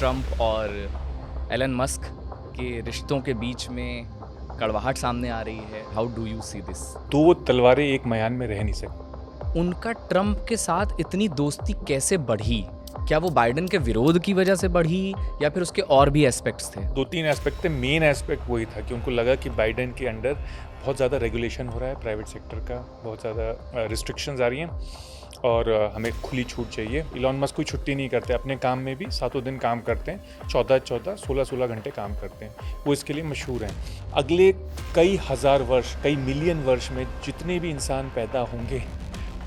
Trump और Elon Musk के रिश्तों के बीच में कड़वाहट सामने आ रही है। How do you see this? दो तलवारें एक मयान में रह नहीं सकती। उनका ट्रंप के साथ इतनी दोस्ती कैसे बढ़ी? क्या वो बाइडेन के विरोध की वजह से बढ़ी या फिर उसके और भी एस्पेक्ट्स थे? दो तीन एस्पेक्ट थे। मेन एस्पेक्ट वही था कि उनको लगा कि बाइडेन के अंडर बहुत ज़्यादा रेगुलेशन हो रहा है, प्राइवेट सेक्टर का बहुत ज़्यादा रिस्ट्रिक्शंस आ रही हैं और हमें खुली छूट चाहिए। इलॉन मस्क कोई छुट्टी नहीं करते, अपने काम में भी सातों दिन काम करते हैं, 14-14, 16-16 घंटे काम करते हैं। वो इसके लिए मशहूर हैं। अगले कई हज़ार वर्ष, कई मिलियन वर्ष में जितने भी इंसान पैदा होंगे,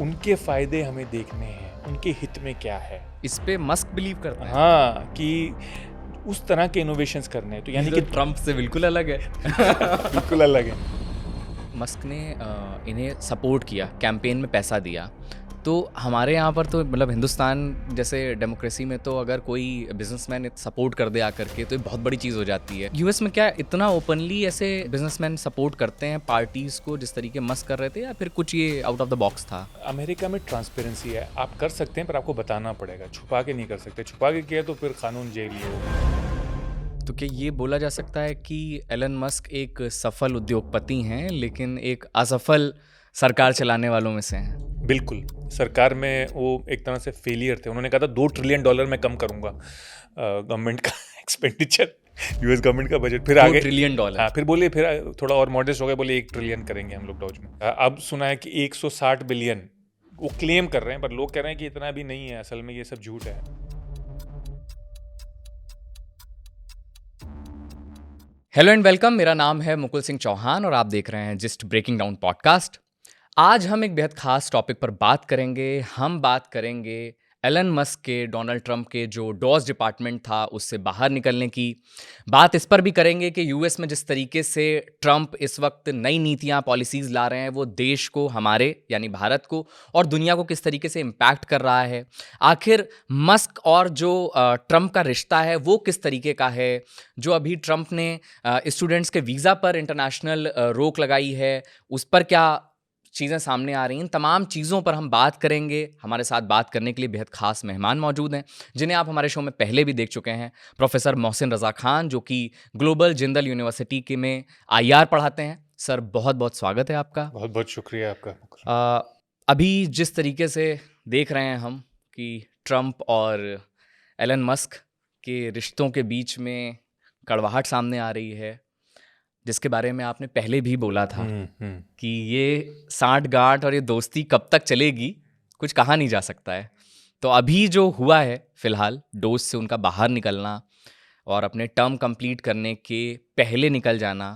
उनके फ़ायदे हमें देखने हैं, उनके हित में क्या है। इस पे मस्क बिलीव करता है? हाँ, कि उस तरह के इनोवेशंस करने हैं, तो यानी कि ट्रंप से बिल्कुल अलग है। बिल्कुल अलग है। मस्क ने इन्हें सपोर्ट किया, कैंपेन में पैसा दिया। तो हमारे यहाँ पर तो मतलब हिंदुस्तान जैसे डेमोक्रेसी में तो अगर कोई बिजनेसमैन सपोर्ट कर दे आकर के तो ये बहुत बड़ी चीज़ हो जाती है। यूएस में क्या इतना ओपनली ऐसे बिजनेसमैन सपोर्ट करते हैं पार्टीज़ को जिस तरीके मस्क कर रहे थे, या फिर कुछ ये आउट ऑफ द बॉक्स था? अमेरिका में ट्रांसपेरेंसी है, आप कर सकते हैं पर आपको बताना पड़ेगा, छुपा के नहीं कर सकते। छुपा के किया तो फिर कानून जेल ही होगा। तो क्या ये बोला जा सकता है कि एलन मस्क एक सफल उद्योगपति हैं लेकिन एक असफल सरकार चलाने वालों में से हैं? बिल्कुल। सरकार में वो एक तरह से फेलियर थे। उन्होंने कहा था $2 ट्रिलियन मैं कम करूंगा गवर्नमेंट का एक्सपेंडिचर, यूएस गवर्नमेंट का बजट। फिर आगे $2 ट्रिलियन। हाँ, फिर बोले, फिर थोड़ा और मॉडेस्ट हो गए, बोले 1 ट्रिलियन करेंगे हम लोग डॉज में। अब सुना है कि 160 बिलियन वो क्लेम कर रहे हैं, पर लोग कह रहे हैं कि इतना भी नहीं है, असल में ये सब झूठ है। हेलो एंड वेलकम, मेरा नाम है मुकुल सिंह चौहान और आप देख रहे हैं जस्ट ब्रेकिंग डाउन पॉडकास्ट। आज हम एक बेहद खास टॉपिक पर बात करेंगे। हम बात करेंगे एलन मस्क के, डोनाल्ड ट्रंप के जो डॉज डिपार्टमेंट था उससे बाहर निकलने की। बात इस पर भी करेंगे कि यूएस में जिस तरीके से ट्रंप इस वक्त नई नीतियां, पॉलिसीज़ ला रहे हैं, वो देश को, हमारे यानी भारत को और दुनिया को किस तरीके से इम्पैक्ट कर रहा है। आखिर मस्क और जो ट्रंप का रिश्ता है वो किस तरीके का है। जो अभी ट्रंप ने स्टूडेंट्स के वीज़ा पर इंटरनेशनल रोक लगाई है, उस पर क्या चीज़ें सामने आ रही हैं। तमाम चीज़ों पर हम बात करेंगे। हमारे साथ बात करने के लिए बेहद खास मेहमान मौजूद हैं जिन्हें आप हमारे शो में पहले भी देख चुके हैं। प्रोफेसर मोहसिन रज़ा खान, जो कि ग्लोबल जिंदल यूनिवर्सिटी के में आईआर पढ़ाते हैं। सर, बहुत बहुत स्वागत है आपका। बहुत बहुत शुक्रिया आपका। अभी जिस तरीके से देख रहे हैं हम कि ट्रंप और एलन मस्क के रिश्तों के बीच में कड़वाहट सामने आ रही है, जिसके बारे में आपने पहले भी बोला था कि ये साँठ-गाँठ और ये दोस्ती कब तक चलेगी, कुछ कहा नहीं जा सकता है। तो अभी जो हुआ है फ़िलहाल, डोज से उनका बाहर निकलना और अपने टर्म कंप्लीट करने के पहले निकल जाना।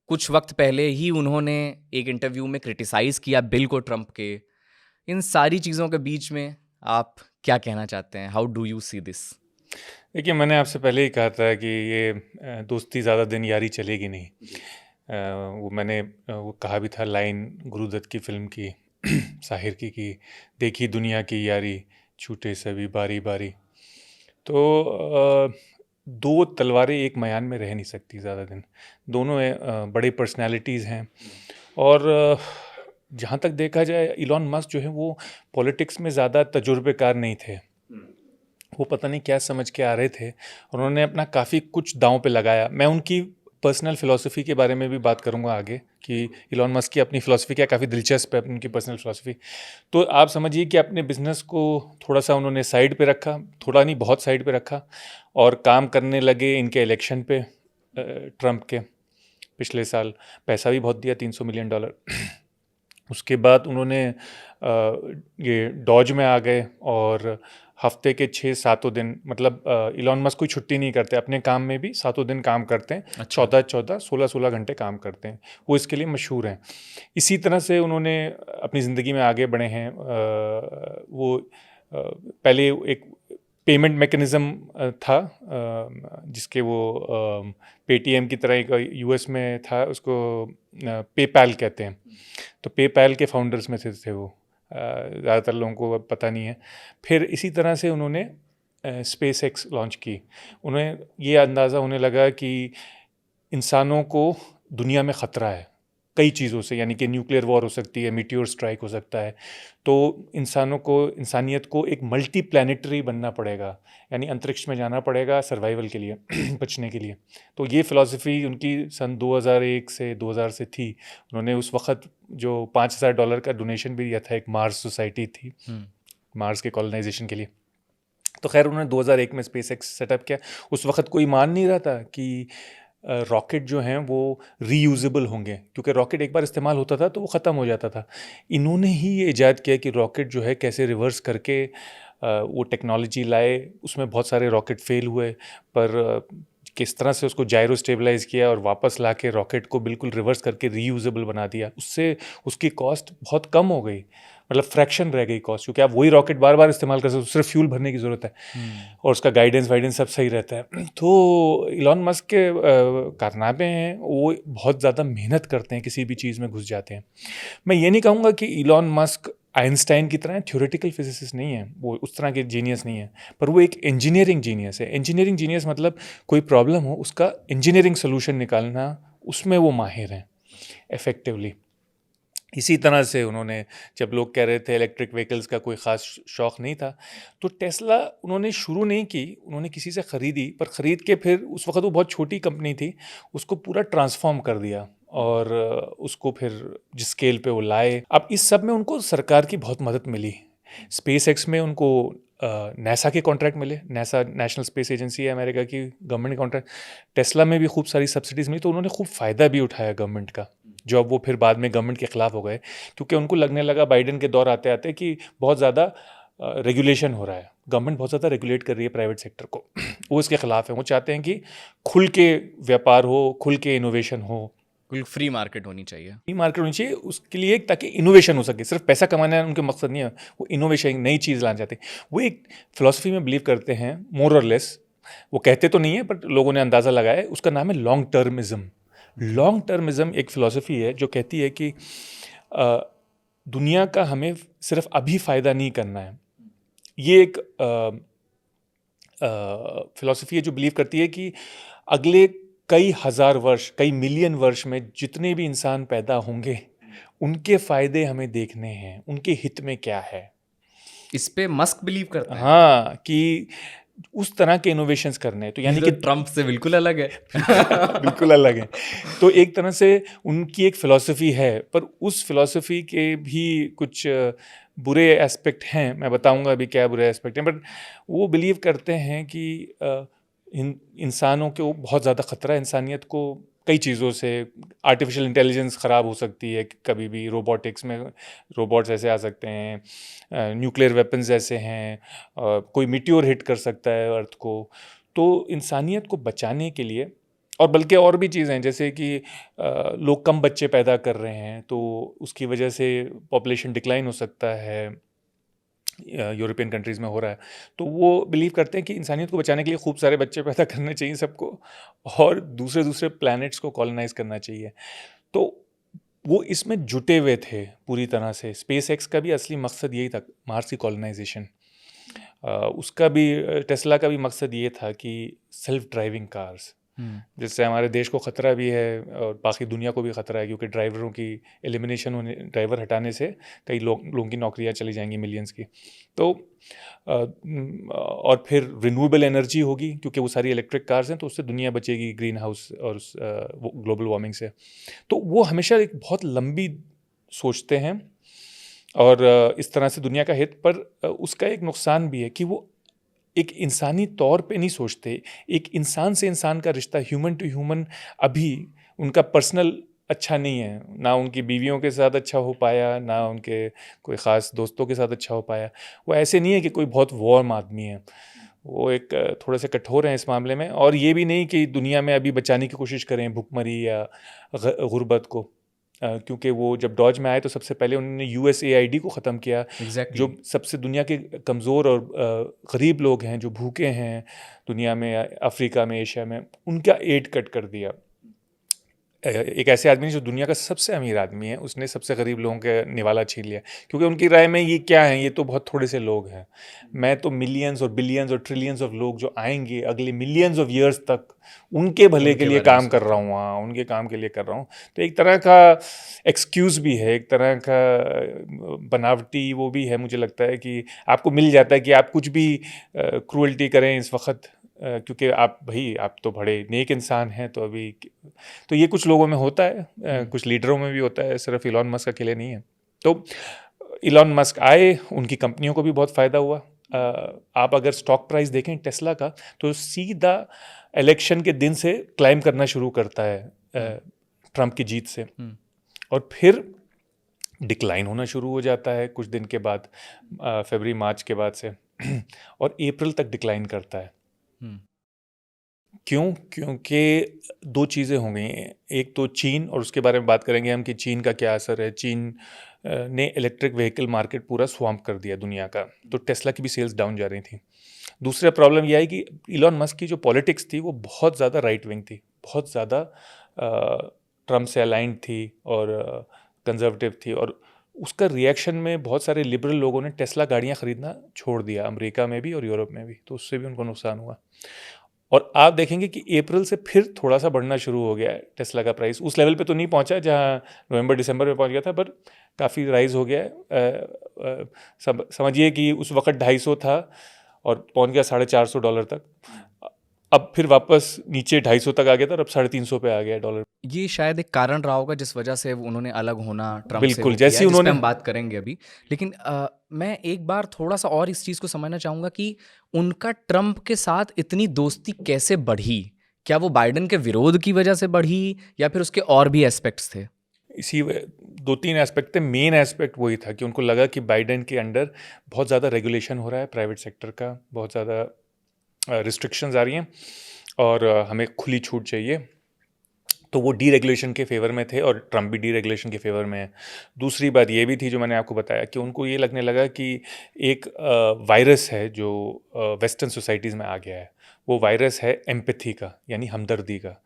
कुछ वक्त पहले ही उन्होंने एक इंटरव्यू में क्रिटिसाइज़ किया बिल को, ट्रंप के। इन सारी चीज़ों के बीच में आप क्या कहना चाहते हैं? How do you see this? देखिए, मैंने आपसे पहले ही कहा था कि ये दोस्ती ज़्यादा दिन यारी चलेगी नहीं। वो मैंने वो कहा भी था, लाइन गुरुदत्त की फिल्म की साहिर की, कि देखी दुनिया की यारी छूटे सभी बारी बारी। तो दो तलवारें एक मयान में रह नहीं सकती ज़्यादा दिन। दोनों बड़े पर्सनालिटीज़ हैं और जहाँ तक देखा जाए, इलॉन मस्क जो है वो पॉलिटिक्स में ज़्यादा तजुर्बेकार नहीं थे। वो पता नहीं क्या समझ के आ रहे थे, उन्होंने अपना काफ़ी कुछ दांव पे लगाया। मैं उनकी पर्सनल फ़िलॉसफी के बारे में भी बात करूंगा आगे कि इलॉन मस्क की अपनी फ़िलॉसफी क्या, काफ़ी दिलचस्प है उनकी पर्सनल फ़िलॉसफी। तो आप समझिए कि अपने बिजनेस को थोड़ा सा उन्होंने साइड पे रखा, थोड़ा नहीं बहुत साइड पे रखा, और काम करने लगे इनके इलेक्शन पे। ट्रंप के पिछले साल पैसा भी बहुत दिया, $300 मिलियन। उसके बाद उन्होंने ये डॉज में आ गए और हफ्ते के 6-7 दिन, मतलब इलॉन मस्क कोई छुट्टी नहीं करते, अपने काम में भी सातों दिन काम करते हैं। अच्छा। 14-14, 16-16 घंटे काम करते हैं। वो इसके लिए मशहूर हैं। इसी तरह से उन्होंने अपनी ज़िंदगी में आगे बढ़े हैं। वो पहले एक पेमेंट मैकेनिज़्म था, जिसके वो पेटीएम की तरह एक यूएस में था, उसको पेपैल कहते हैं। तो पेपैल के फाउंडर्स में से थे वो। ज़्यादातर लोगों को अब पता नहीं है। फिर इसी तरह से उन्होंने स्पेस एक्स लॉन्च की। उन्हें ये अंदाज़ा होने लगा कि इंसानों को दुनिया में ख़तरा है, कई चीज़ों से, यानी कि न्यूक्लियर वॉर हो सकती है, मीटियोर स्ट्राइक हो सकता है। तो इंसानियत को एक मल्टी प्लानिटरी बनना पड़ेगा, यानी अंतरिक्ष में जाना पड़ेगा सर्वाइवल के लिए बचने के लिए। तो ये फ़िलॉसफी उनकी सन 2001 से 2000 से थी। उन्होंने उस वक़्त जो $5000 का डोनेशन भी दिया था, एक मार्स सोसाइटी थी मार्स के कॉलोनाइजेशन के लिए। तो खैर उन्होंने 2001 में स्पेस एक्स सेटअप किया। उस वक़्त कोई मान नहीं रहा था कि रॉकेट जो हैं वो रीयूजेबल होंगे, क्योंकि रॉकेट एक बार इस्तेमाल होता था तो वो ख़त्म हो जाता था। इन्होंने ही ये ईजाद किया कि रॉकेट जो है कैसे रिवर्स करके वो टेक्नोलॉजी लाए। उसमें बहुत सारे रॉकेट फेल हुए, पर किस तरह से उसको जायरो स्टेबलाइज किया और वापस ला के रॉकेट को बिल्कुल रिवर्स करके रीयूजेबल बना दिया। उससे उसकी कॉस्ट बहुत कम हो गई, मतलब फ्रैक्शन रह गई कॉस्ट, क्योंकि आप वही रॉकेट बार बार इस्तेमाल कर सकते हो, सिर्फ फ्यूल भरने की ज़रूरत है और उसका गाइडेंस वाइडेंस सब सही रहता है। तो इलॉन मस्क के कारनामे हैं, वो बहुत ज़्यादा मेहनत करते हैं, किसी भी चीज़ में घुस जाते हैं। मैं ये नहीं कहूँगा कि इलॉन मस्क आइंस्टाइन की तरह थ्योरेटिकल फिजिसिस्ट नहीं है, वो उस तरह के जीनियस नहीं है, पर वो एक इंजीनियरिंग जीनियस है। इंजीनियरिंग जीनियस मतलब कोई प्रॉब्लम हो उसका इंजीनियरिंग सोल्यूशन निकालना, उसमें वो माहिर हैं इफ़ेक्टिवली। इसी तरह से उन्होंने, जब लोग कह रहे थे इलेक्ट्रिक व्हीकल्स का कोई ख़ास शौक़ नहीं था, तो टेस्ला उन्होंने शुरू नहीं की, उन्होंने किसी से ख़रीदी, पर ख़रीद के फिर उस वक़्त वो बहुत छोटी कंपनी थी, उसको पूरा ट्रांसफ़ॉर्म कर दिया और उसको फिर जिस स्केल पे वो लाए। अब इस सब में उनको सरकार की बहुत मदद मिली। स्पेस एक्स में उनको नासा के कॉन्ट्रैक्ट मिले, नासा नेशनल स्पेस एजेंसी है अमेरिका की, गवर्नमेंट कॉन्ट्रैक्ट। टेस्ला में भी खूब सारी सब्सिडीज़ मिली, तो उन्होंने खूब फ़ायदा भी उठाया गवर्नमेंट का, जो अब वो फिर बाद में गवर्नमेंट के ख़िलाफ़ हो गए, क्योंकि उनको लगने लगा बाइडेन के दौर आते आते कि बहुत ज़्यादा रेगुलेशन हो रहा है, गवर्नमेंट बहुत ज़्यादा रेगुलेट कर रही है प्राइवेट सेक्टर को। वो इसके ख़िलाफ़ हैं, वो चाहते हैं कि खुल के व्यापार हो, खुल के इनोवेशन हो, बिल्कुल फ्री मार्केट होनी चाहिए। फ्री मार्केट होनी चाहिए उसके लिए, ताकि इनोवेशन हो सके। सिर्फ पैसा कमाना उनका मकसद नहीं है, वो इनोवेशन, नई चीज़ लाना चाहते हैं। वो एक फ़िलॉसफी में बिलीव करते हैं, मोर और लेस। वो कहते तो नहीं है, बट लोगों ने अंदाज़ा लगाया है। उसका नाम है लॉन्ग टर्मिज़म। लॉन्ग टर्मिज़म एक फ़िलॉसफी है जो कहती है कि दुनिया का हमें सिर्फ अभी फ़ायदा नहीं करना है। ये एक फ़िलॉसफी है जो बिलीव करती है कि अगले कई हज़ार वर्ष, कई मिलियन वर्ष में जितने भी इंसान पैदा होंगे, उनके फ़ायदे हमें देखने हैं, उनके हित में क्या है। इस पे मस्क बिलीव करते हैं? हाँ, कि उस तरह के इनोवेशंस करने हैं, तो यानी कि ट्रम्प से बिल्कुल अलग है। बिल्कुल अलग है। तो एक तरह से उनकी एक फ़िलॉसफी है, पर उस फ़िलॉसफी के भी कुछ बुरे एस्पेक्ट हैं। मैं बताऊँगा अभी क्या बुरे एस्पेक्ट हैं, बट वो बिलीव करते हैं कि इंसानों को बहुत ज़्यादा ख़तरा है, इंसानियत को कई चीज़ों से। आर्टिफिशियल इंटेलिजेंस ख़राब हो सकती है कभी भी, रोबोटिक्स में रोबोट्स ऐसे आ सकते हैं, न्यूक्लियर वेपन्स ऐसे हैं, कोई मीटियोर हिट कर सकता है अर्थ को। तो इंसानियत को बचाने के लिए, और बल्कि और भी चीज़ें हैं, जैसे कि लोग कम बच्चे पैदा कर रहे हैं, तो उसकी वजह से पॉपुलेशन डिक्लाइन हो सकता है, यूरोपियन कंट्रीज़ में हो रहा है। तो वो बिलीव करते हैं कि इंसानियत को बचाने के लिए खूब सारे बच्चे पैदा करने चाहिए सबको, और दूसरे दूसरे प्लैनेट्स को कॉलोनाइज़ करना चाहिए। तो वो इसमें जुटे हुए थे पूरी तरह से। स्पेस एक्स का भी असली मकसद यही था, मार्स की कॉलोनाइजेशन। उसका भी, टेस्ला का भी मकसद ये था कि सेल्फ ड्राइविंग कार्स, जिससे हमारे देश को ख़तरा भी है और बाकी दुनिया को भी ख़तरा है, क्योंकि ड्राइवरों की एलिमिनेशन होने, ड्राइवर हटाने से कई लोगों की नौकरियां चली जाएंगी, मिलियंस की। तो और फिर रिन्यूएबल एनर्जी होगी, क्योंकि वो सारी इलेक्ट्रिक कार्स हैं, तो उससे दुनिया बचेगी ग्रीन हाउस और ग्लोबल वार्मिंग से। तो वो हमेशा एक बहुत लंबी सोचते हैं, और इस तरह से दुनिया का हित। पर उसका एक नुकसान भी है कि वो एक इंसानी तौर पे नहीं सोचते। एक इंसान से इंसान का रिश्ता, ह्यूमन टू ह्यूमन, अभी उनका पर्सनल अच्छा नहीं है। ना उनकी बीवियों के साथ अच्छा हो पाया, ना उनके कोई ख़ास दोस्तों के साथ अच्छा हो पाया। वो ऐसे नहीं है कि कोई बहुत वार्म आदमी है, वो एक थोड़े से कठोर हैं इस मामले में। और ये भी नहीं कि दुनिया में अभी बचाने की कोशिश करें भुखमरी या गुर्बत को, क्योंकि वो जब डॉज में आए तो सबसे पहले उन्होंने USAID को ख़त्म किया। जो सबसे दुनिया के कमज़ोर और गरीब लोग हैं, जो भूखे हैं दुनिया में, अफ्रीका में, एशिया में, उनका एड कट कर दिया। एक ऐसे आदमी जो दुनिया का सबसे अमीर आदमी है, उसने सबसे गरीब लोगों के निवाला छीन लिया, क्योंकि उनकी राय में ये क्या है, ये तो बहुत थोड़े से लोग हैं, मैं तो मिलियंस और बिलियंस और ट्रिलियंस ऑफ लोग जो आएंगे अगले मिलियंस ऑफ ईयर्स तक, उनके भले के उनके लिए बारे में काम कर सोचते रहा हैं। हूँ, हाँ उनके काम के लिए कर रहा हूँ। तो एक तरह का एक्सक्यूज़ भी है, एक तरह का बनावटी वो भी है। मुझे लगता है कि आपको मिल जाता है कि आप कुछ भी क्रूअल्टी करें इस वक्त, क्योंकि आप तो बड़े नेक इंसान हैं, तो अभी तो ये कुछ लोगों में होता है, कुछ लीडरों में भी होता है, सिर्फ इलॉन मस्क अकेले नहीं है। तो इलॉन मस्क आए, उनकी कंपनियों को भी बहुत फ़ायदा हुआ। आप अगर स्टॉक प्राइस देखें टेस्ला का, तो सीधा इलेक्शन के दिन से क्लाइम करना शुरू करता है ट्रंप की जीत से, और फिर डिक्लाइन होना शुरू हो जाता है कुछ दिन के बाद, फरवरी मार्च के बाद से और अप्रैल तक डिक्लाइन करता है। क्यों? क्योंकि दो चीज़ें हो गई हैं, एक तो चीन, और उसके बारे में बात करेंगे हम कि चीन का क्या असर है। चीन ने इलेक्ट्रिक व्हीकल मार्केट पूरा स्वैम्प कर दिया दुनिया का, तो टेस्ला की भी सेल्स डाउन जा रही थी। दूसरा प्रॉब्लम यह है कि इलॉन मस्क की जो पॉलिटिक्स थी वो बहुत ज़्यादा राइट विंग थी, बहुत ज़्यादा ट्रम्प से अलाइंड थी और कंजर्वेटिव थी, और उसका रिएक्शन में बहुत सारे लिबरल लोगों ने टेस्ला गाड़ियाँ ख़रीदना छोड़ दिया, अमेरिका में भी और यूरोप में भी, तो उससे भी उनको नुकसान हुआ। और आप देखेंगे कि अप्रैल से फिर थोड़ा सा बढ़ना शुरू हो गया है टेस्ला का प्राइस। उस लेवल पे तो नहीं पहुंचा जहां नवंबर दिसंबर में पहुंच गया था, पर काफ़ी राइज हो गया है। समझिए कि उस वक्त 250 था और पहुंच गया $450 तक। अब फिर वापस नीचे 250 तक आ गया था और अब 350 पे आ गया डॉलर। ये शायद एक कारण रहा होगा जिस वजह से उन्होंने अलग होना ट्रम्प से बिल्कुल, वो किया जैसे है, ही जिस पे उन्होंने हम बात करेंगे अभी। लेकिन मैं एक बार थोड़ा सा और इस चीज़ को समझना चाहूँगा कि उनका ट्रम्प के साथ इतनी दोस्ती कैसे बढ़ी? क्या वो बाइडेन के विरोध की वजह से बढ़ी या फिर उसके और भी एस्पेक्ट्स थे? इसी दो तीन एस्पेक्ट थे। मेन एस्पेक्ट वही था कि उनको लगा कि बाइडेन के अंडर बहुत ज़्यादा रेगुलेशन हो रहा है प्राइवेट सेक्टर का, बहुत ज़्यादा रिस्ट्रिक्शंस आ रही हैं और हमें खुली छूट चाहिए। तो वो डीरेगुलेशन के फेवर में थे और ट्रम्प भी डीरेगुलेशन के फेवर में है। दूसरी बात ये भी थी जो मैंने आपको बताया कि उनको ये लगने लगा कि एक वायरस है जो वेस्टर्न सोसाइटीज़ में आ गया है। वो वायरस है एम्पैथी का, यानी हमदर्दी का।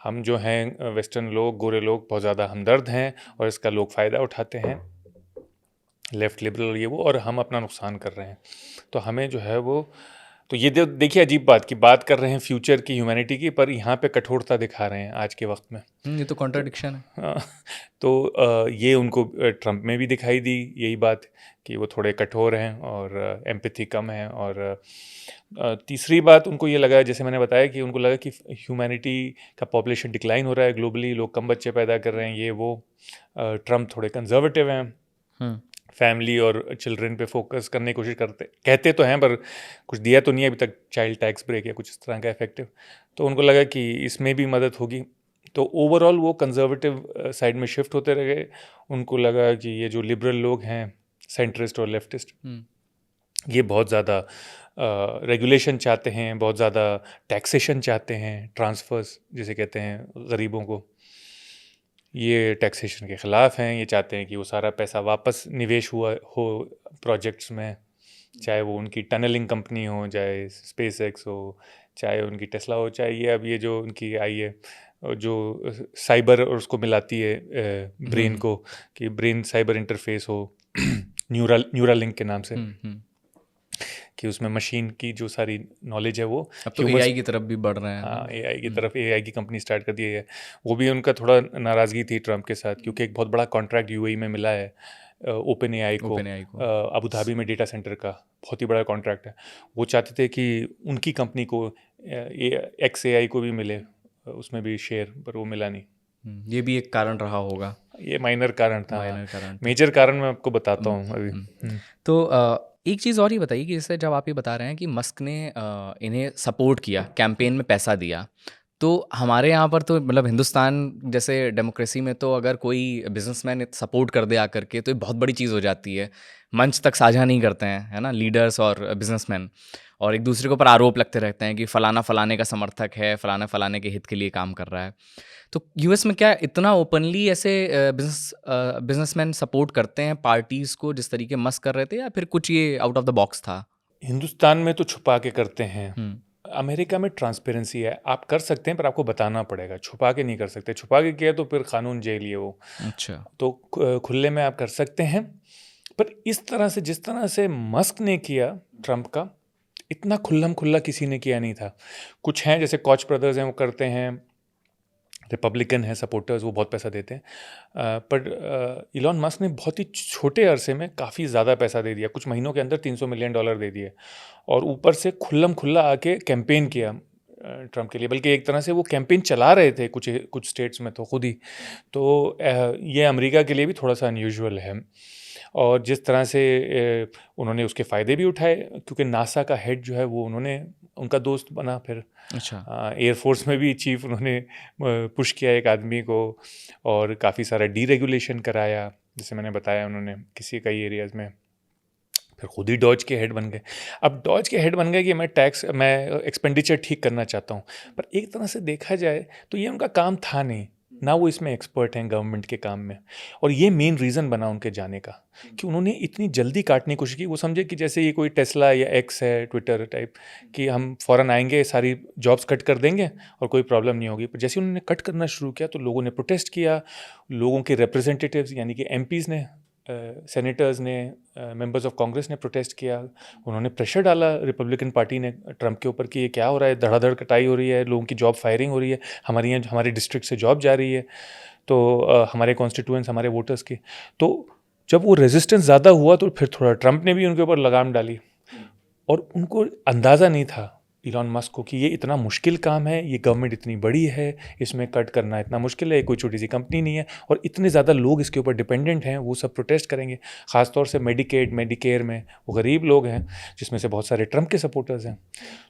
हम जो हैं वेस्टर्न लोग, गोरे लोग, बहुत ज़्यादा हमदर्द हैं और इसका लोग फ़ायदा उठाते हैं, लेफ़्ट लिबरल ये वो, और हम अपना नुकसान कर रहे हैं। तो हमें जो है वो, तो ये देखिए अजीब बात की बात कर रहे हैं फ्यूचर की, ह्यूमैनिटी की, पर यहाँ पे कठोरता दिखा रहे हैं आज के वक्त में। ये तो तो कॉन्ट्राडिक्शन है। हाँ, तो ये उनको ट्रम्प में भी दिखाई दी यही बात कि वो थोड़े कठोर हैं और एम्पैथी कम है। और तीसरी बात उनको ये लगा, जैसे मैंने बताया, कि उनको लगा कि ह्यूमैनिटी का पॉपुलेशन डिक्लाइन हो रहा है ग्लोबली, लोग कम बच्चे पैदा कर रहे हैं, ये वो। ट्रम्प थोड़े कंजर्वेटिव हैं, फैमिली और चिल्ड्रन पे फोकस करने की कोशिश कहते तो हैं, पर कुछ दिया तो नहीं अभी तक, चाइल्ड टैक्स ब्रेक या कुछ इस तरह का इफेक्टिव। तो उनको लगा कि इसमें भी मदद होगी, तो ओवरऑल वो कंजर्वेटिव साइड में शिफ्ट होते रह गए। उनको लगा कि ये जो लिबरल लोग हैं, सेंट्रिस्ट और लेफ्टिस्ट, ये बहुत ज़्यादा रेगुलेशन चाहते हैं, बहुत ज़्यादा टैक्सेशन चाहते हैं, ट्रांसफर्स जिसे कहते हैं गरीबों को, ये टैक्सेशन के ख़िलाफ़ हैं। ये चाहते हैं कि वो सारा पैसा वापस निवेश हुआ हो प्रोजेक्ट्स में, चाहे वो उनकी टनलिंग कंपनी हो, चाहे स्पेस एक्स हो, चाहे उनकी टेस्ला हो, चाहे ये अब ये जो उनकी आई है जो साइबर और उसको मिलाती है ब्रेन को, कि ब्रेन साइबर इंटरफेस हो न्यूरालिंक के नाम से, कि उसमें मशीन की जो सारी नॉलेज है वो अब तो एआई की तरफ भी बढ़ रहे हैं। हाँ, एआई की तरफ, एआई की कंपनी स्टार्ट कर दी है। वो भी उनका थोड़ा नाराज़गी थी ट्रम्प के साथ, क्योंकि एक बहुत बड़ा कॉन्ट्रैक्ट यूएई में मिला है ओपन एआई को, अबू धाबी में डेटा सेंटर का बहुत ही बड़ा कॉन्ट्रैक्ट है। वो चाहते थे कि उनकी कंपनी को एक्स एआई को भी मिले उसमें भी शेयर, पर वो मिला नहीं। ये भी एक कारण रहा होगा। ये माइनर कारण था, माइनर कारण। मेजर कारण मैं आपको बताता हूँ अभी। तो एक चीज़ और ही बताइए कि जैसे जब आप ये बता रहे हैं कि मस्क ने इन्हें सपोर्ट किया, कैंपेन में पैसा दिया, तो हमारे यहाँ पर तो मतलब हिंदुस्तान जैसे डेमोक्रेसी में तो अगर कोई बिजनेसमैन सपोर्ट कर दे आकर के तो ये बहुत बड़ी चीज़ हो जाती है। मंच तक साझा नहीं करते हैं, है ना, लीडर्स और बिजनेसमैन, और एक दूसरे के ऊपर आरोप लगते रहते हैं कि फलाना फलाने का समर्थक है, फलाना फलाने के हित के लिए काम कर रहा है। तो यूएस में क्या इतना ओपनली ऐसे बिजनेसमैन सपोर्ट करते हैं पार्टीज को जिस तरीके मस्क कर रहे थे, या फिर कुछ ये आउट ऑफ द बॉक्स था? हिंदुस्तान में तो छुपा के करते हैं। अमेरिका में ट्रांसपेरेंसी है, आप कर सकते हैं पर आपको बताना पड़ेगा, छुपा के नहीं कर सकते। छुपा के किया तो फिर कानून जेल ही है वो। अच्छा। तो खुले में आप कर सकते हैं, पर इस तरह से जिस तरह से मस्क ने किया ट्रंप का, इतना खुल्लम खुल्ला किसी ने किया नहीं था। कुछ हैं जैसे कॉच ब्रदर्स हैं, वो करते हैं, रिपब्लिकन है सपोर्टर्स, वो बहुत पैसा देते हैं। पर इलॉन मस्क ने बहुत ही छोटे अरसे में काफ़ी ज़्यादा पैसा दे दिया, कुछ महीनों के अंदर $300 मिलियन दे दिए, और ऊपर से खुल्लम खुल्ला आके कैंपेन किया ट्रंप के लिए। बल्कि एक तरह से वो कैंपेन चला रहे थे कुछ कुछ स्टेट्स में तो खुद ही। तो ये अमेरिका के लिए भी थोड़ा सा अनयूजुअल है। और जिस तरह से उन्होंने उसके फ़ायदे भी उठाए, क्योंकि नासा का हेड जो है वो उन्होंने, उनका दोस्त बना फिर। अच्छा। एयरफोर्स में भी चीफ उन्होंने पुश किया एक आदमी को, और काफ़ी सारा डीरेगुलेशन कराया, जैसे मैंने बताया उन्होंने किसी कई एरियाज़ में। फिर खुद ही डॉज के हेड बन गए। अब डॉज के हेड बन गए कि मैं एक्सपेंडिचर ठीक करना चाहता हूँ, पर एक तरह से देखा जाए तो ये उनका काम था नहीं ना, वो इसमें एक्सपर्ट हैं गवर्नमेंट के काम में। और ये मेन रीज़न बना उनके जाने का कि उन्होंने इतनी जल्दी काटने की कोशिश की। वो समझे कि जैसे ये कोई टेस्ला या एक्स है, ट्विटर टाइप, कि हम फ़ौरन आएंगे, सारी जॉब्स कट कर देंगे और कोई प्रॉब्लम नहीं होगी। पर जैसे उन्होंने कट करना शुरू किया तो लोगों ने प्रोटेस्ट किया, लोगों के रिप्रेजेंटेटिव्स यानी कि एमपीज़ ने, सेनेटर्स ने, मेंबर्स ऑफ कांग्रेस ने प्रोटेस्ट किया। उन्होंने प्रेशर डाला रिपब्लिकन पार्टी ने ट्रंप के ऊपर कि ये क्या हो रहा है, धड़ाधड़ कटाई हो रही है, लोगों की जॉब फायरिंग हो रही है, हमारे यहाँ हमारे डिस्ट्रिक्ट से जॉब जा रही है, तो हमारे कॉन्स्टिट्यूएंट्स, हमारे वोटर्स की। तो जब वो रेजिस्टेंस ज़्यादा हुआ तो फिर थोड़ा ट्रंप ने भी उनके ऊपर लगाम डाली। और उनको अंदाज़ा नहीं था इलॉन मस्क को कि ये इतना मुश्किल काम है, ये गवर्नमेंट इतनी बड़ी है, इसमें कट करना इतना मुश्किल है, कोई छोटी सी कंपनी नहीं है, और इतने ज़्यादा लोग इसके ऊपर डिपेंडेंट हैं, वो सब प्रोटेस्ट करेंगे। ख़ासतौर से मेडिकेयर में वो गरीब लोग हैं, जिसमें से बहुत सारे ट्रंप के सपोर्टर्स हैं।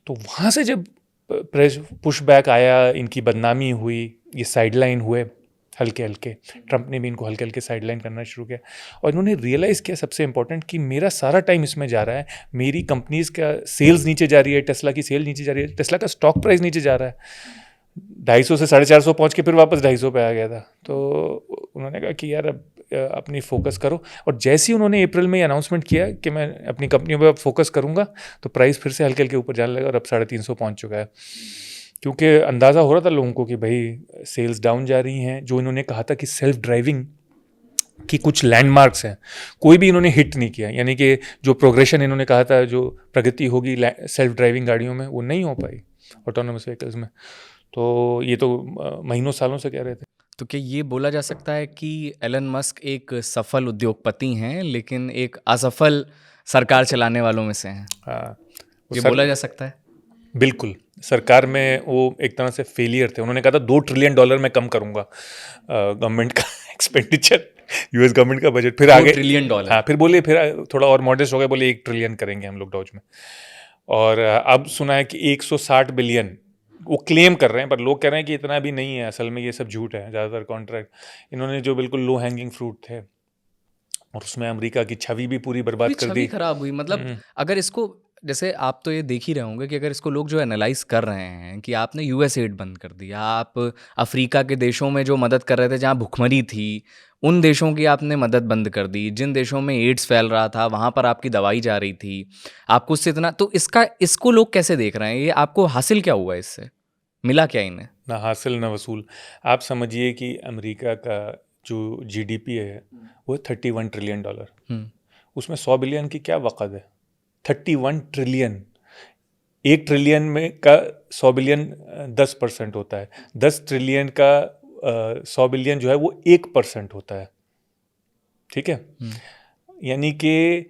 तो वहाँ से जब प्रेस पुश बैक आया, इनकी बदनामी हुई, ये साइडलाइन हुए हल्के हल्के, ट्रंप ने भी इनको हल्के हल्के साइडलाइन करना शुरू किया। और इन्होंने रियलाइज़ किया सबसे इंपॉर्टेंट कि मेरा सारा टाइम इसमें जा रहा है, मेरी कंपनीज़ का सेल्स नीचे जा रही है, टेस्ला की सेल नीचे जा रही है, टेस्ला का स्टॉक प्राइस नीचे जा रहा है, 250 से 450 पहुंच के फिर वापस 250 पे आ गया था। तो उन्होंने कहा कि यार अब अपनी फोकस करो। और जैसे ही उन्होंने अप्रैल में अनाउंसमेंट किया कि मैं अपनी कंपनियों पर फोकस करूँगा, तो प्राइस फिर से हल्के हल्के ऊपर जाने लगा और अब 350 पहुँच चुका है। क्योंकि अंदाज़ा हो रहा था लोगों को कि भाई सेल्स डाउन जा रही हैं। जो इन्होंने कहा था कि सेल्फ ड्राइविंग की कुछ लैंडमार्क्स हैं, कोई भी इन्होंने हिट नहीं किया। यानी कि जो प्रोग्रेशन इन्होंने कहा था, जो प्रगति होगी सेल्फ ड्राइविंग गाड़ियों में, वो नहीं हो पाई ऑटोनोमस व्हीकल्स में। तो ये तो महीनों सालों से कह रहे थे। तो क्या ये बोला जा सकता है कि एलन मस्क एक सफल उद्योगपति हैं, लेकिन एक असफल सरकार चलाने वालों में से हैं? हाँ, ये बोला जा सकता है? बिल्कुल। सरकार में वो एक तरह से फेलियर थे। उन्होंने कहा था $2 ट्रिलियन मैं कम करूँगा गवर्नमेंट का एक्सपेंडिचर, यूएस गवर्नमेंट का बजट। फिर आगे $2 ट्रिलियन। हाँ, फिर बोले, फिर थोड़ा और मॉडेस्ट हो गए, बोले 1 ट्रिलियन करेंगे हम लोग डॉज में। और अब सुना है कि 160 बिलियन वो क्लेम कर रहे हैं, पर लोग कह रहे हैं कि इतना भी नहीं है, असल में ये सब झूठ है। ज़्यादातर कॉन्ट्रैक्ट इन्होंने जो बिल्कुल लो हैंगिंग फ्रूट थे, और उसमें अमेरिका की छवि भी पूरी बर्बाद कर दी। छवि खराब हुई, मतलब अगर इसको, जैसे आप तो ये देख ही रहे होंगे कि अगर इसको लोग जो एनालाइज कर रहे हैं कि आपने यूएस एड बंद कर दिया, आप अफ्रीका के देशों में जो मदद कर रहे थे जहाँ भुखमरी थी, उन देशों की आपने मदद बंद कर दी। जिन देशों में एड्स फैल रहा था वहाँ पर आपकी दवाई जा रही थी, आपको उससे इतना, तो इसको लोग कैसे देख रहे हैं? ये आपको हासिल क्या हुआ, इससे मिला क्या इन्हें? ना हासिल ना वसूल। आप समझिए कि अमेरिका का जो जीडीपी है वो $31 ट्रिलियन। उसमें 100 बिलियन की क्या वक़्त है? 31 ट्रिलियन। 1 ट्रिलियन में का 100 बिलियन 10% होता है। 10 ट्रिलियन का 100 बिलियन जो है वो 1% होता है। ठीक है, यानी कि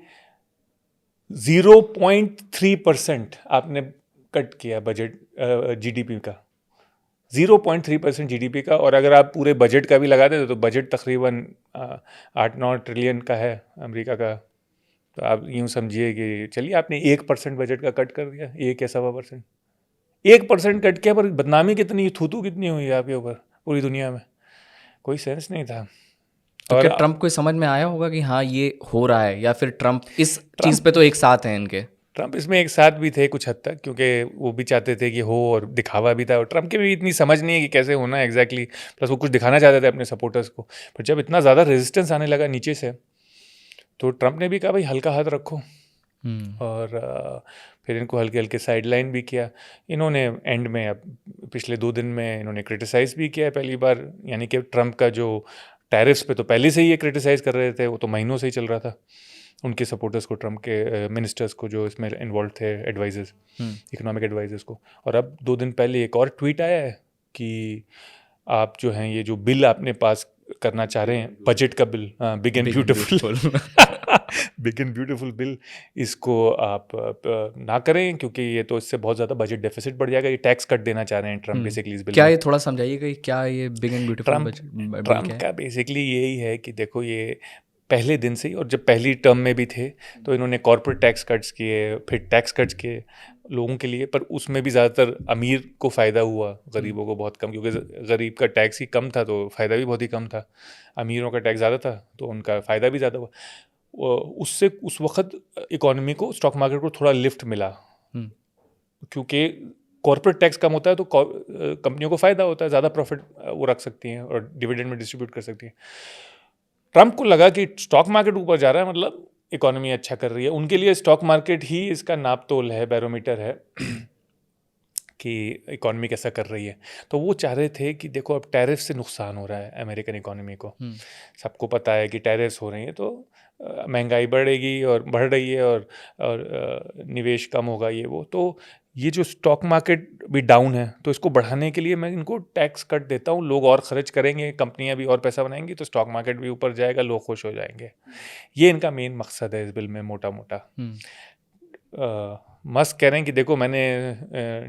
0.3% आपने कट किया बजट जीडीपी का, 0.3% जीडीपी का। और अगर आप पूरे बजट का भी लगा देते तो बजट तकरीबन 8-9 ट्रिलियन का है अमेरिका का। तो आप यूँ समझिए कि चलिए आपने 1% बजट का कट कर दिया, 1 या 1.25%। 1% कट किया, पर बदनामी कितनी, थूथू कितनी हुई आपके ऊपर पूरी दुनिया में। कोई सेंस नहीं था। तो और क्या ट्रंप को समझ में आया होगा कि हाँ ये हो रहा है, या फिर ट्रंप इस चीज़ पे तो एक साथ हैं इनके? ट्रंप इसमें एक साथ भी थे कुछ हद तक, क्योंकि वो भी चाहते थे कि हो, और दिखावा भी था। और ट्रंप की भी इतनी समझ नहीं है कि कैसे होना है एग्जैक्टली, प्लस वो कुछ दिखाना चाहते थे अपने सपोर्टर्स को। पर जब इतना ज़्यादा रेजिस्टेंस आने लगा नीचे से, तो ट्रंप ने भी कहा भाई हल्का हाथ रखो, और फिर इनको हल्के हल्के साइडलाइन भी किया इन्होंने एंड में। अब पिछले 2 दिन में इन्होंने क्रिटिसाइज़ भी किया है पहली बार, यानी कि ट्रंप का जो टैरिफ्स पे तो पहले से ही ये क्रिटिसाइज़ कर रहे थे, वो तो महीनों से ही चल रहा था उनके सपोर्टर्स को, ट्रंप के मिनिस्टर्स को जो इसमें इन्वॉल्व थे, एडवाइजर्स, इकोनॉमिक एडवाइजर्स को। और अब 2 दिन पहले एक और ट्वीट आया है कि आप जो हैं ये जो बिल आपने पास करना चाह रहे हैं, बजट का bill, big and beautiful big and beautiful bill, इसको आप ना करें क्योंकि ये तो इससे बहुत ज़्यादा बजट डेफिसिट बढ़ जाएगा। ये टैक्स कट देना चाह रहे हैं ट्रंप बेसिकली इस बिल क्या में। ये थोड़ा समझाइएगा कि क्या ये बिग एंड ब्यूटीफुल बिल क्या ट्रंप है? का बेसिकली यही है कि देखो ये पहले दिन से ही, और जब पहली टर्म में भी थे तो इन्होंने कॉर्पोरेट टैक्स कट्स किए, फिर टैक्स कट्स किए लोगों के लिए, पर उसमें भी ज़्यादातर अमीर को फ़ायदा हुआ, गरीबों को बहुत कम, क्योंकि गरीब का टैक्स ही कम था तो फ़ायदा भी बहुत ही कम था। अमीरों का टैक्स ज़्यादा था तो उनका फ़ायदा भी ज़्यादा हुआ। उससे उस वक्त इकोनॉमी को, स्टॉक मार्केट को थोड़ा लिफ्ट मिला, क्योंकि कॉर्पोरेट टैक्स कम होता है तो कंपनियों को फ़ायदा होता है, ज़्यादा प्रॉफिट वो रख सकती हैं और डिविडेंड में डिस्ट्रीब्यूट कर सकती हैं। ट्रंप को लगा कि स्टॉक मार्केट ऊपर जा रहा है मतलब इकोनॉमी अच्छा कर रही है, उनके लिए स्टॉक मार्केट ही इसका नाप तोल है, बैरोमीटर है कि इकोनॉमी कैसा कर रही है। तो वो चाह रहे थे कि देखो अब टैरिफ से नुकसान हो रहा है अमेरिकन इकोनॉमी को, सबको पता है कि टैरिफ्स हो रही हैं तो महंगाई बढ़ेगी और बढ़ रही है, और निवेश कम होगा, ये वो। तो ये जो स्टॉक मार्केट भी डाउन है तो इसको बढ़ाने के लिए मैं इनको टैक्स कट देता हूँ, लोग और खर्च करेंगे, कंपनियां भी और पैसा बनाएंगी तो स्टॉक मार्केट भी ऊपर जाएगा, लोग खुश हो जाएंगे। ये इनका मेन मकसद है इस बिल में, मोटा मोटा। मस्क कह रहे हैं कि देखो मैंने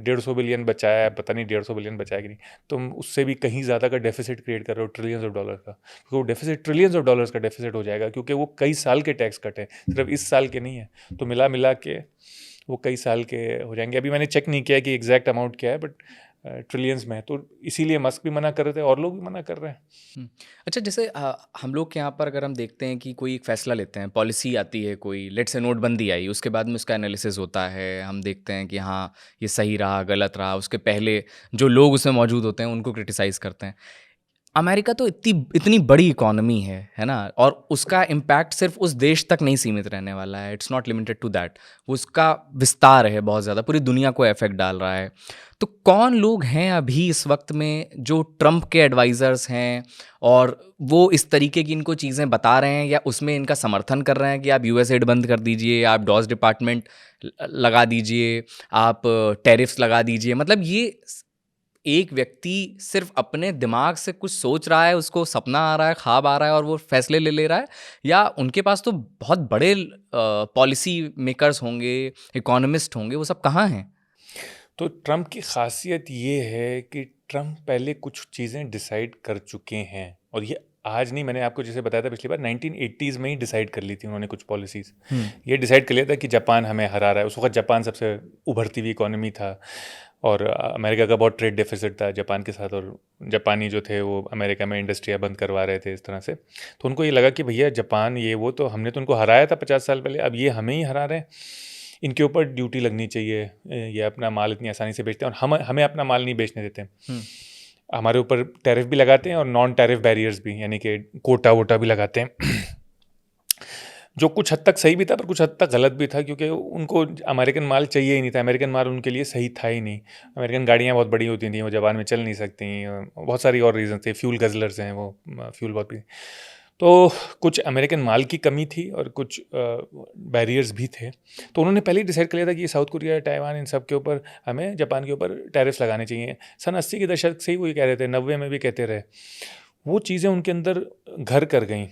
150 बिलियन बचाया है, पता नहीं 150 बिलियन बचाया कि नहीं, तुम उससे भी कहीं ज़्यादा का डेफिसिट क्रिएट कर रहे हो, ट्रिलियंस ऑफ डॉलर का, क्योंकि वो डेफिसिट ट्रिलियंस ऑफ डॉलर्स का डेफिसिट हो जाएगा, क्योंकि वो कई साल के टैक्स कट है, सिर्फ इस साल के नहीं है, तो मिला मिला के वो कई साल के हो जाएंगे। अभी मैंने चेक नहीं किया कि एग्जैक्ट अमाउंट क्या है, बट ट्रिलियंस में है, तो इसीलिए मस्क भी मना कर रहे थे और लोग भी मना कर रहे हैं। अच्छा, जैसे हम लोग के यहाँ पर अगर हम देखते हैं कि कोई एक फैसला लेते हैं, पॉलिसी आती है कोई, लेट्स से नोटबंदी आई, उसके बाद में उसका एनालिसिस होता है, हम देखते हैं कि हाँ ये सही रहा, गलत रहा, उसके पहले जो लोग उसमें मौजूद होते हैं उनको क्रिटिसाइज़ करते हैं। अमेरिका तो इतनी बड़ी इकोनॉमी है ना, और उसका इम्पैक्ट सिर्फ उस देश तक नहीं सीमित रहने वाला है, it's not limited to that, उसका विस्तार है बहुत ज़्यादा, पूरी दुनिया को इफेक्ट डाल रहा है। तो कौन लोग हैं अभी इस वक्त में जो ट्रंप के एडवाइज़र्स हैं और वो इस तरीके की इनको चीज़ें बता रहे हैं या उसमें इनका समर्थन कर रहे हैं कि आप यूएस एड बंद कर दीजिए, आप डॉज डिपार्टमेंट लगा दीजिए, आप टैरिफ्स लगा दीजिए? मतलब ये एक व्यक्ति सिर्फ अपने दिमाग से कुछ सोच रहा है, उसको सपना आ रहा है, ख्वाब आ रहा है और वो फैसले ले रहा है, या उनके पास तो बहुत बड़े पॉलिसी मेकर्स होंगे, इकोनॉमिस्ट होंगे, वो सब कहाँ हैं? तो ट्रंप की खासियत ये है कि ट्रंप पहले कुछ चीज़ें डिसाइड कर चुके हैं, और ये आज नहीं, मैंने आपको जैसे बताया था पिछली बार, 1980s में ही डिसाइड कर ली थी उन्होंने कुछ पॉलिसीज़। ये डिसाइड कर लिया था कि जापान हमें हरा रहा है, उस वक्त जापान सबसे उभरती हुई इकोनॉमी था और अमेरिका का बहुत ट्रेड डेफिसिट था जापान के साथ, और जापानी जो थे वो अमेरिका में इंडस्ट्रियाँ बंद करवा रहे थे इस तरह से। तो उनको ये लगा कि भैया जापान ये वो, तो हमने तो उनको हराया था 50 साल पहले, अब ये हमें ही हरा रहे हैं, इनके ऊपर ड्यूटी लगनी चाहिए, ये अपना माल इतनी आसानी से बेचते हैं और हमें अपना माल नहीं बेचने देते, हमारे ऊपर टैरिफ भी लगाते हैं और नॉन टैरिफ बैरियर्स भी, यानी कि कोटा वोटा भी लगाते हैं जो कुछ हद तक सही भी था पर कुछ हद तक गलत भी था, क्योंकि उनको अमेरिकन माल चाहिए ही नहीं था, अमेरिकन माल उनके लिए सही था ही नहीं। अमेरिकन गाड़ियाँ बहुत बड़ी होती थी, वो जापान में चल नहीं सकती, बहुत सारी और रीज़न थे, फ्यूल गजलर्स हैं वो, फ्यूल बहुत भी, तो कुछ अमेरिकन माल की कमी थी और कुछ बैरियर्स भी थे। तो उन्होंने पहले ही डिसाइड कर लिया था कि साउथ कोरिया, ताइवान, इन सब के ऊपर हमें जापान के ऊपर टैरिफ्स लगाने चाहिए। सन 80 के दशक से ही वो ये कह रहे थे, 90 में भी कहते रहे। वो चीज़ें उनके अंदर घर कर गईं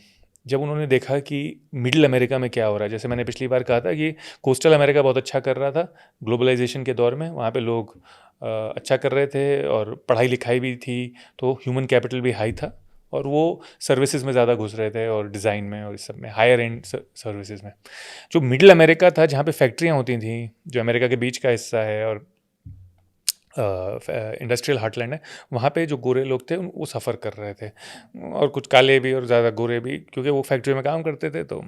जब उन्होंने देखा कि मिडिल अमेरिका में क्या हो रहा है। जैसे मैंने पिछली बार कहा था कि कोस्टल अमेरिका बहुत अच्छा कर रहा था ग्लोबलाइजेशन के दौर में, वहाँ पे लोग अच्छा कर रहे थे और पढ़ाई लिखाई भी थी, तो ह्यूमन कैपिटल भी हाई था और वो सर्विसेज में ज़्यादा घुस रहे थे और डिज़ाइन में और इस सब में, हायर एंड सर्विसेज में। जो मिडिल अमेरिका था, जहाँ पे फैक्ट्रियाँ होती थी, जो अमेरिका के बीच का हिस्सा है और इंडस्ट्रियल हार्टलैंड है, वहाँ पे जो गोरे लोग थे वो सफ़र कर रहे थे, और कुछ काले भी और ज़्यादा गोरे भी, क्योंकि वो फैक्ट्री में काम करते थे। तो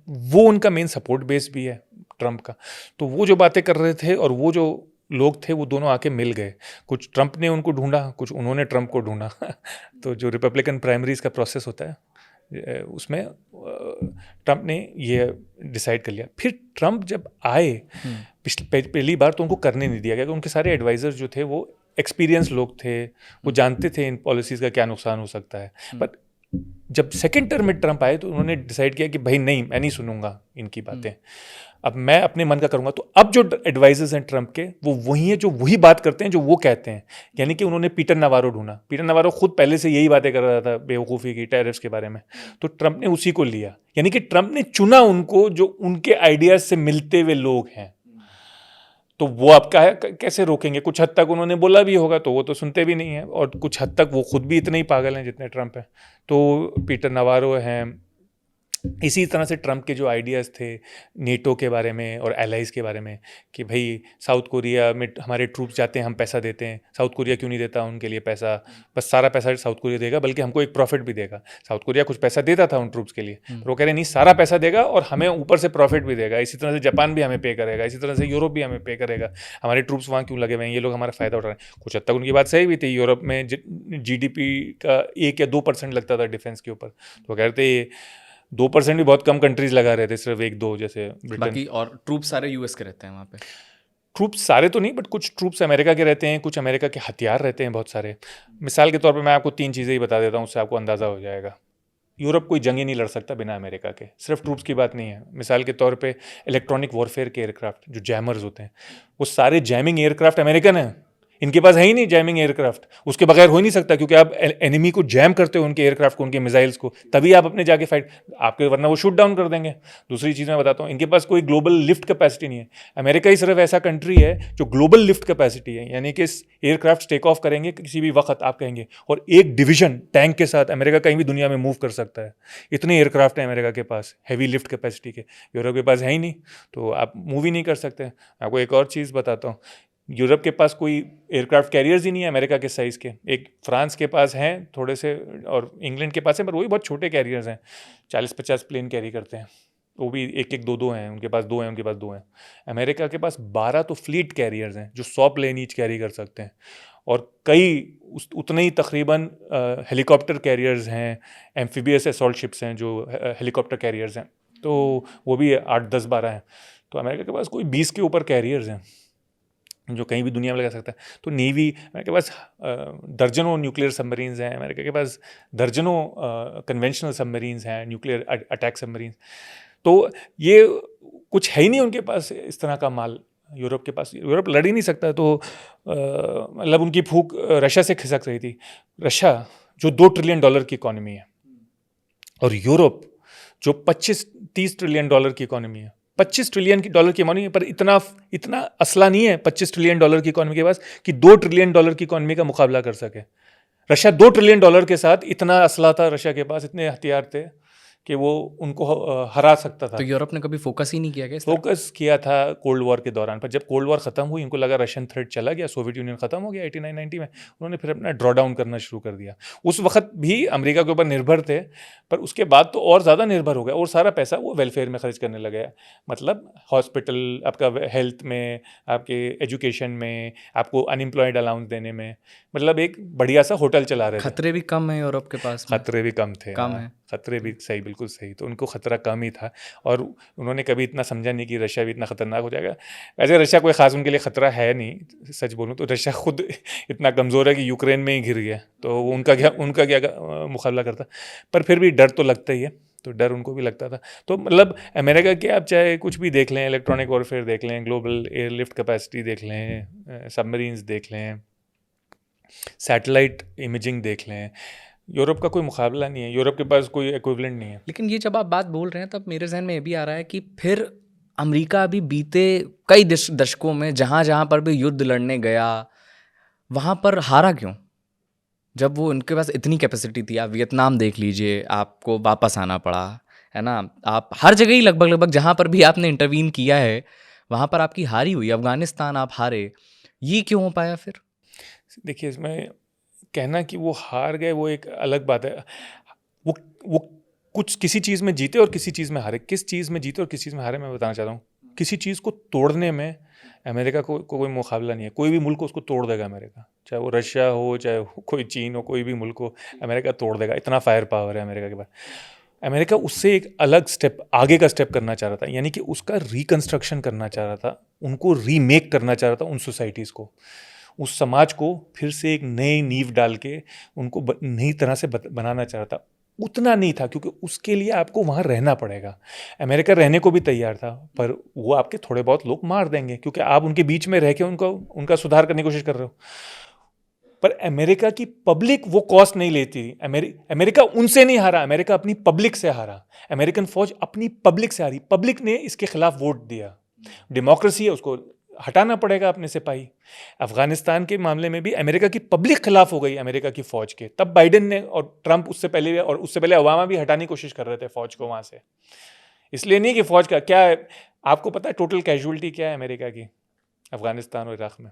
वो उनका मेन सपोर्ट बेस भी है ट्रंप का। तो वो जो बातें कर रहे थे और वो जो लोग थे, वो दोनों आके मिल गए। कुछ ट्रंप ने उनको ढूंढा, कुछ उन्होंने ट्रंप को ढूंढा तो जो रिपब्लिकन प्राइमरीज का प्रोसेस होता है, उसमें ट्रंप ने ये डिसाइड कर लिया। फिर ट्रंप जब आए पहली बार तो उनको करने नहीं दिया गया, क्योंकि उनके सारे एडवाइजर्स जो थे वो एक्सपीरियंस लोग थे, वो जानते थे इन पॉलिसीज़ का क्या नुकसान हो सकता है। बट जब सेकेंड टर्म में ट्रंप आए तो उन्होंने डिसाइड किया कि भाई नहीं, मैं नहीं सुनूंगा इनकी बातें, अब मैं अपने मन का करूंगा। तो अब जो एडवाइजर्स हैं ट्रंप के वो वही हैं जो वही बात करते हैं जो वो कहते हैं। यानी कि उन्होंने पीटर नवारो ढूंढा। पीटर नवारो खुद पहले से यही बातें कर रहा था बेवकूफ़ी की, टैरिफ्स के बारे में, तो ट्रंप ने उसी को लिया। यानी कि ट्रंप ने चुना उनको जो उनके आइडियाज से मिलते हुए लोग हैं। तो वो अब कैसे रोकेंगे? कुछ हद तक उन्होंने बोला भी होगा तो वो तो सुनते भी नहीं है, और कुछ हद तक वो खुद भी इतने ही पागल हैं जितने ट्रंप हैं। तो पीटर नवारो हैं। इसी तरह से ट्रंप के जो आइडियाज़ थे नेटो के बारे में और एलाइज के बारे में, कि भाई साउथ कोरिया में हमारे ट्रूप्स जाते हैं, हम पैसा देते हैं, साउथ कोरिया क्यों नहीं देता उनके लिए पैसा? बस सारा पैसा साउथ कोरिया देगा, बल्कि हमको एक प्रॉफिट भी देगा। साउथ कोरिया कुछ पैसा देता था उन ट्रूप्स के लिए, पर वो कह रहे नहीं, सारा पैसा देगा और हमें ऊपर से प्रॉफिट भी देगा। इसी तरह से जापान भी हमें पे करेगा, इसी तरह से यूरोप भी हमें पे करेगा। हमारे ट्रूप्स वहाँ क्यों लगे हुए हैं? ये लोग हमारा फ़ायदा उठा रहे हैं। कुछ हद तक उनकी बात सही भी थी। यूरोप में GDP का 1 या 2% लगता था डिफेंस के ऊपर, तो कह रहे थे 2% भी बहुत कम कंट्रीज लगा रहे थे, सिर्फ 1-2 जैसे ब्रिटेन। बाकी और ट्रूप सारे यूएस के रहते हैं वहाँ पे? ट्रूप्स सारे तो नहीं, बट कुछ ट्रूप्स अमेरिका के रहते हैं, कुछ अमेरिका के हथियार रहते हैं बहुत सारे। मिसाल के तौर पे मैं आपको 3 चीज़ें ही बता देता हूँ, उससे आपको अंदाज़ा हो जाएगा। यूरोप कोई जंग ही नहीं लड़ सकता बिना अमेरिका के। सिर्फ ट्रूप्स की बात नहीं है। मिसाल के तौर पे इलेक्ट्रॉनिक वॉरफेयर के एयरक्राफ्ट जो जैमर्स होते हैं, वो सारे जैमिंग एयरक्राफ्ट अमेरिकन हैं। इनके पास है ही नहीं जैमिंग एयरक्राफ्ट, उसके बगैर हो ही नहीं सकता, क्योंकि आप एनिमी को जैम करते हो, उनके एयरक्राफ्ट को, उनके मिसाइल्स को, तभी आप अपने जाके फाइट, आपके वरना वो शूट डाउन कर देंगे। दूसरी चीज़ मैं बताता हूँ, इनके पास कोई ग्लोबल लिफ्ट कैपेसिटी नहीं है। अमेरिका ही सिर्फ ऐसा कंट्री है जो ग्लोबल लिफ्ट कैपेसिटी है, यानी कि एयरक्राफ्ट टेक ऑफ करेंगे किसी भी वक्त आप कहेंगे, और एक डिवीजन टैंक के साथ अमेरिका कहीं भी दुनिया में मूव कर सकता है। इतने एयरक्राफ्ट हैं अमेरिका के पास हैवी लिफ्ट कैपेसिटी के, यूरोप के पास है ही नहीं, तो आप मूव ही नहीं कर सकते। आपको एक और चीज़ बताता हूँ, यूरोप के पास कोई एयरक्राफ्ट कैरियर्स ही नहीं है अमेरिका के साइज़ के। एक फ्रांस के पास हैं थोड़े से, और इंग्लैंड के पास है, पर वही बहुत छोटे कैरियर्स हैं, 40-50 प्लेन कैरी करते हैं, वो भी एक एक दो हैं, उनके पास 2 हैं, उनके पास 2 हैं। अमेरिका के पास 12 तो फ्लीट कैरियर्स हैं जो 100 प्लेन ईच कैरी कर सकते हैं, और कई उतने ही तकरीबन हेलीकॉप्टर कैरियर्स हैं, एम्फीबियस असॉल्ट शिप्स हैं जो हेलीकॉप्टर कैरियर्स हैं, तो वो भी 8-10-12 हैं। तो अमेरिका के पास कोई 20 के ऊपर कैरियर्स हैं जो कहीं भी दुनिया में लगा सकता है। तो नेवी, अमेरिका के पास दर्जनों न्यूक्लियर सबमरीन्स हैं, अमेरिका के पास दर्जनों कन्वेंशनल सबमरीन्स हैं, न्यूक्लियर अटैक सबमरीन्स। तो ये कुछ है ही नहीं उनके पास इस तरह का माल। यूरोप के पास, यूरोप लड़ ही नहीं सकता। तो मतलब उनकी फूक रशिया से खिसक रही थी। रशिया जो $2 ट्रिलियन की इकॉनमी है, और यूरोप जो 25-30 ट्रिलियन डॉलर की इकॉनमी है। 25 ट्रिलियन की डॉलर की इकॉनमी, पर इतना असला नहीं है 25 ट्रिलियन डॉलर की इकॉनमी के पास कि $2 ट्रिलियन की इकॉनमी का मुकाबला कर सके। रशिया $2 ट्रिलियन के साथ, इतना असला था रशिया के पास, इतने हथियार थे कि वो उनको हरा सकता था। तो यूरोप ने कभी फोकस ही नहीं किया क्या? फोकस किया था कोल्ड वॉर के दौरान, पर जब कोल्ड वॉर ख़त्म हुई, इनको लगा रशियन थ्रेट चला गया, सोवियत यूनियन ख़त्म हो गया 89-90 में, उन्होंने फिर अपना ड्रॉ डाउन करना शुरू कर दिया। उस वक्त भी अमेरिका के ऊपर निर्भर थे, पर उसके बाद तो और ज़्यादा निर्भर हो गया, और सारा पैसा वो वेलफेयर में खर्च करने लगे। मतलब हॉस्पिटल, आपका हेल्थ में, आपके एजुकेशन में, आपको अनएम्प्लॉयड अलाउंस देने में, मतलब एक बढ़िया सा होटल चला रहे थे। खतरे भी कम है यूरोप के पास में? खतरे भी कम थे, कम हाँ, है। खतरे भी सही, बिल्कुल सही। तो उनको खतरा कम ही था, और उन्होंने कभी इतना समझा नहीं कि रशिया भी इतना खतरनाक हो जाएगा। वैसे रशिया कोई ख़ास उनके लिए ख़तरा है नहीं, सच बोलूँ तो रशिया खुद इतना कमज़ोर है कि यूक्रेन में ही घिर गया, तो उनका क्या मुकाबला करता। पर फिर भी डर तो लगता ही है, तो डर उनको भी लगता था। तो मतलब अमेरिका के आप चाहे कुछ भी देख लें, इलेक्ट्रॉनिक वॉरफेयर देख लें, ग्लोबल एयरलिफ्ट कैपेसिटी देख लें, सबमरीन्स देख लें, सैटेलाइट इमेजिंग देख लें, यूरोप का कोई मुकाबला नहीं है, यूरोप के पास कोई इक्विवेलेंट नहीं है। लेकिन ये जब आप बात बोल रहे हैं तब मेरे जहन में ये भी आ रहा है कि फिर अमेरिका अभी बीते कई दशकों में जहाँ जहाँ पर भी युद्ध लड़ने गया, वहाँ पर हारा क्यों? जब वो उनके पास इतनी कैपेसिटी थी। आप वियतनाम देख लीजिए, आपको वापस आना पड़ा, है ना? आप हर जगह ही लगभग जहाँ पर भी आपने इंटरवीन किया है, वहाँ पर आपकी हारी हुई। अफगानिस्तान आप हारे, ये क्यों हो पाया फिर? देखिए, इसमें कहना कि वो हार गए वो एक अलग बात है। वो कुछ किसी चीज़ में जीते और किसी चीज़ में हारे। किस चीज़ में जीते और किस चीज़ में हारे मैं बताना चाहता हूँ। किसी चीज़ को तोड़ने में अमेरिका को कोई मुकाबला नहीं है। कोई भी मुल्क उसको तोड़ देगा अमेरिका, चाहे वो रशिया हो, चाहे कोई चीन हो, कोई भी मुल्क हो, अमेरिका तोड़ देगा। इतना फायर पावर है अमेरिका के पास। अमेरिका उससे एक अलग स्टेप, आगे का स्टेप करना चाह रहा था, यानी कि उसका रिकंस्ट्रक्शन करना चाह रहा था, उनको रीमेक करना चाह रहा था, उन सोसाइटीज़ को, उस समाज को फिर से एक नई नींव डाल के उनको नई तरह से बनाना चाह रहा था। उतना नहीं था, क्योंकि उसके लिए आपको वहाँ रहना पड़ेगा। अमेरिका रहने को भी तैयार था, पर वो आपके थोड़े बहुत लोग मार देंगे, क्योंकि आप उनके बीच में रह के उनका सुधार करने की कोशिश कर रहे हो। पर अमेरिका की पब्लिक वो कॉस्ट नहीं लेती। अमेरिका उनसे नहीं हारा, अमेरिका अपनी पब्लिक से हारा। अमेरिकन फौज अपनी पब्लिक से हारी, पब्लिक ने इसके खिलाफ वोट दिया। डेमोक्रेसी है, उसको हटाना पड़ेगा अपने सिपाही। अफगानिस्तान के मामले में भी अमेरिका की पब्लिक खिलाफ हो गई अमेरिका की फौज के, तब बाइडेन ने और ट्रंप उससे पहले ओबामा भी हटाने की कोशिश कर रहे थे फौज को वहां से। इसलिए नहीं कि फौज का क्या है, आपको पता है टोटल कैजुअलिटी क्या है अमेरिका की अफगानिस्तान और इराक में?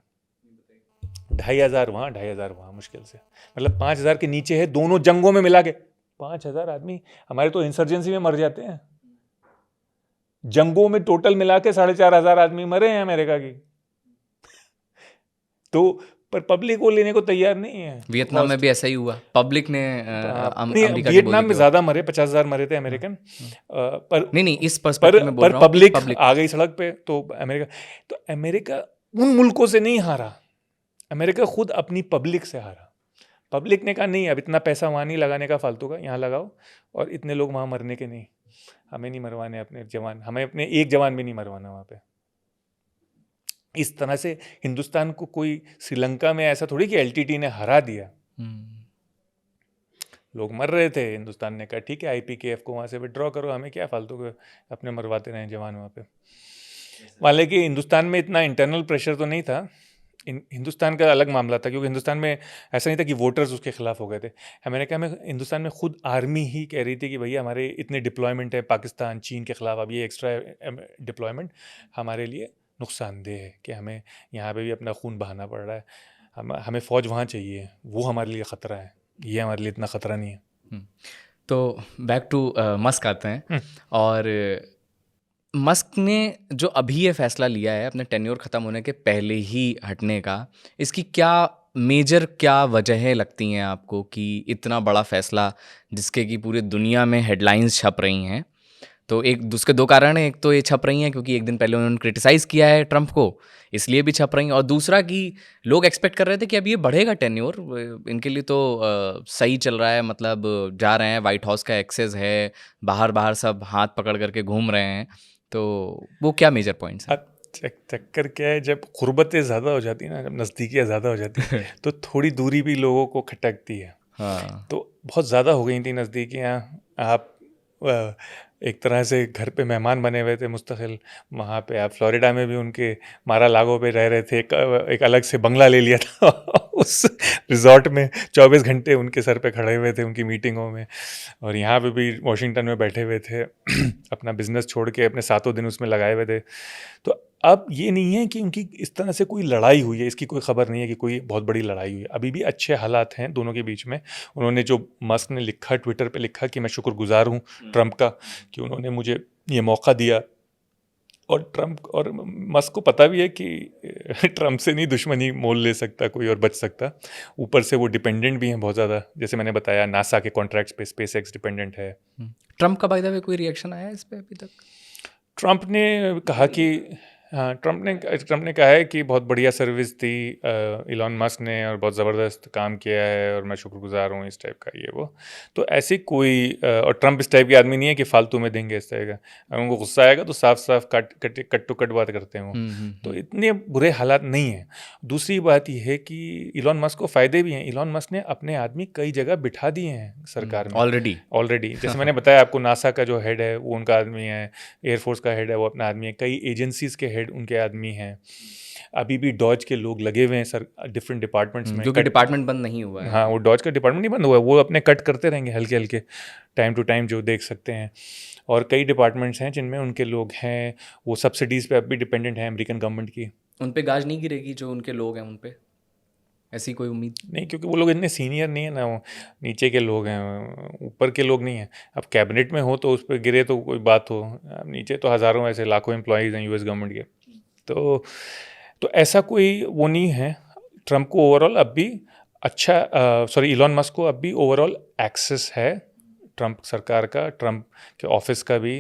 2,500 वहाँ, 2,500 वहाँ, मुश्किल से, मतलब 5,000 के नीचे है दोनों जंगों में मिला के। 5,000 आदमी हमारे तो इंसर्जेंसी में मर जाते हैं, जंगों में टोटल मिला के 4,500 आदमी मरे हैं अमेरिका की। तो पर पब्लिक वो लेने को तैयार नहीं है। वियतनाम में भी ऐसा ही हुआ, पब्लिक ने अमेरिका की वियतनाम बोली में की ज्यादा मरे, 50,000 मरे थे अमेरिकन। पर नहीं, इस पर्सपेक्टिव में बोल रहा हूँ कि पब्लिक पब्लिक आ गई सड़क पे, तो अमेरिका उन मुल्कों से नहीं हारा, अमेरिका खुद अपनी पब्लिक से हारा। पब्लिक ने कहा नहीं, अब इतना पैसा वहाँ नहीं लगाने का फालतू का, यहाँ लगाओ, और इतने लोग वहाँ मरने के नहीं, हमें नहीं मरवाने अपने जवान, हमें अपने एक जवान भी नहीं मरवाना वहाँ पे। इस तरह से हिंदुस्तान को कोई श्रीलंका में ऐसा थोड़ी कि एलटीटी ने हरा दिया, लोग मर रहे थे, हिंदुस्तान ने कहा ठीक है आईपीकेएफ को वहाँ से विड्रॉ करो, हमें क्या फालतू के अपने मरवाते रहे जवान वहाँ पे। हालांकि हिंदुस्तान में इतना इंटरनल प्रेशर तो नहीं था, हिंदुस्तान का अलग मामला था, क्योंकि हिंदुस्तान में ऐसा नहीं था कि वोटर्स उसके खिलाफ हो गए थे। अमेरिका में हिंदुस्तान में खुद आर्मी ही कह रही थी कि भैया हमारे इतने डिप्लॉयमेंट है पाकिस्तान चीन के खिलाफ, अब ये एक्स्ट्रा डिप्लॉयमेंट हमारे लिए नुकसानदेह है, कि हमें यहाँ पे भी अपना खून बहाना पड़ रहा है, हमें फ़ौज वहाँ चाहिए, वो हमारे लिए ख़तरा है, ये हमारे लिए इतना ख़तरा नहीं है। तो बैक टू मस्क आते हैं, और मस्क ने जो अभी ये फैसला लिया है अपने टेन्योर ख़त्म होने के पहले ही हटने का, इसकी क्या वजहें लगती हैं आपको कि इतना बड़ा फैसला, जिसके कि पूरी दुनिया में हेडलाइंस छप रही हैं? तो उसके दो कारण हैं, एक तो ये छप रही हैं क्योंकि एक दिन पहले उन्होंने क्रिटिसाइज़ किया है ट्रंप को, इसलिए भी छप रही हैं, और दूसरा कि लोग एक्सपेक्ट कर रहे थे कि अब ये बढ़ेगा टेन्योर, इनके लिए तो सही चल रहा है, मतलब जा रहे हैं, वाइट हाउस का एक्सेस है, बाहर सब हाथ पकड़ करके घूम रहे हैं, तो वो क्या मेजर पॉइंट्स हैं? चक्कर क्या है, जब गुर्बतें ज़्यादा हो जाती हैं ना, जब नज़दीकियाँ ज़्यादा हो जाती हैं तो थोड़ी दूरी भी लोगों को खटकती है। हाँ, तो बहुत ज़्यादा हो गई थी नज़दीकियाँ, आप एक तरह से घर पे मेहमान बने हुए थे मुस्तकिल वहाँ पे। आप फ्लोरिडा में भी उनके मारा लागो पे रह रहे थे, एक अलग से बंगला ले लिया था उस रिजॉर्ट में, 24 घंटे उनके सर पे खड़े हुए थे उनकी मीटिंगों में, और यहाँ पे भी वॉशिंगटन में बैठे हुए थे अपना बिजनेस छोड़ के अपने 7 दिन उसमें लगाए हुए थे। तो अब ये नहीं है कि उनकी इस तरह से कोई लड़ाई हुई है, इसकी कोई खबर नहीं है कि कोई बहुत बड़ी लड़ाई हुई है, अभी भी अच्छे हालात हैं दोनों के बीच में। उन्होंने जो मस्क ने लिखा, ट्विटर पे लिखा कि मैं शुक्रगुजार हूँ ट्रंप का कि उन्होंने मुझे ये मौका दिया, और ट्रंप और मस्क को पता भी है कि ट्रंप से नहीं दुश्मनी मोल ले सकता कोई और बच सकता। ऊपर से वो डिपेंडेंट भी हैं बहुत ज़्यादा, जैसे मैंने बताया नासा के कॉन्ट्रैक्ट्स पे स्पेस एक्स डिपेंडेंट है। ट्रंप का बाय द वे कोई रिएक्शन आया इस पे अभी तक? ट्रंप ने कहा कि हाँ, ट्रंप ने कहा है कि बहुत बढ़िया सर्विस दी इलॉन मस्क ने, और बहुत ज़बरदस्त काम किया है, और मैं शुक्रगुजार हूँ, इस टाइप का ये वो। तो ऐसी कोई और ट्रंप इस टाइप के आदमी नहीं है कि फालतू में देंगे इस तरह का, अगर उनको गुस्सा आएगा तो साफ साफ कट टू कट बात करते हैं वो। तो इतने बुरे हालात नहीं हैं। दूसरी बात यह है कि इलॉन मस्क को फ़ायदे भी हैं, इलॉन मस्क ने अपने आदमी कई जगह बिठा दिए हैं सरकार में ऑलरेडी। जैसे मैंने बताया आपको, नासा का जो हेड है वो उनका आदमी है, एयरफोर्स का हेड है वो अपना आदमी है, कई एजेंसीज़ के हेड उनके आदमी हैं। अभी भी डॉज के लोग लगे हुए हैं सर डिफरेंट डिपार्टमेंट्स में, जो कि डिपार्टमेंट बंद नहीं हुआ है। हाँ, वो डॉज का डिपार्टमेंट नहीं बंद हुआ है, वो अपने कट करते रहेंगे हल्के हल्के टाइम टू टाइम, जो देख सकते हैं। और कई डिपार्टमेंट्स हैं जिनमें उनके लोग हैं, वो सब्सिडीज़ पे अब भी डिपेंडेंट हैं अमेरिकन गवर्नमेंट की। उन पे गाज नहीं गिरेगी जो उनके लोग हैं उन पे? ऐसी कोई उम्मीद नहीं, क्योंकि वो लोग इतने सीनियर नहीं है ना, वो नीचे के लोग हैं, ऊपर के लोग नहीं हैं। अब कैबिनेट में हो तो उस पर गिरे तो कोई बात हो, अब नीचे तो हज़ारों ऐसे लाखों एम्प्लॉयज़ हैं यूएस गवर्नमेंट के। तो ऐसा कोई वो नहीं है। ट्रंप को ओवरऑल अब भी अच्छा इलॉन मस्क को अब भी ओवरऑल एक्सेस है ट्रंप सरकार का, ट्रंप के ऑफिस का भी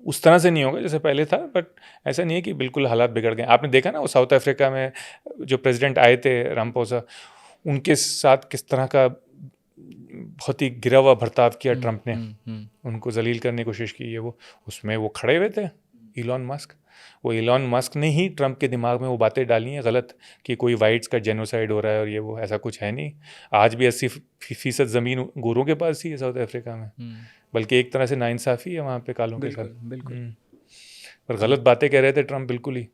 उस तरह से नहीं होगा जैसे पहले था, बट ऐसा नहीं है कि बिल्कुल हालात बिगड़ गए। आपने देखा ना वो साउथ अफ्रीका में जो प्रेसिडेंट आए थे रामपोसा, उनके साथ किस तरह का बहुत ही गिरा हुआ बर्ताव किया ट्रंप ने, उनको जलील करने की कोशिश की है। वो उसमें वो खड़े हुए थे इलॉन मस्क। वो इलॉन मस्क ने ही ट्रंप के दिमाग में वो बातें डाली हैं गलत कि कोई वाइट्स का जेनोसाइड हो रहा है और ये वो, ऐसा कुछ है नहीं। आज भी 80% ज़मीन गोरों के पास ही है साउथ अफ्रीका में, बल्कि एक तरह से नाइंसाफ़ी है वहाँ पे कालों के साथ। बिल्कुल। पर गलत बातें कह रहे थे ट्रंप बिल्कुल ही,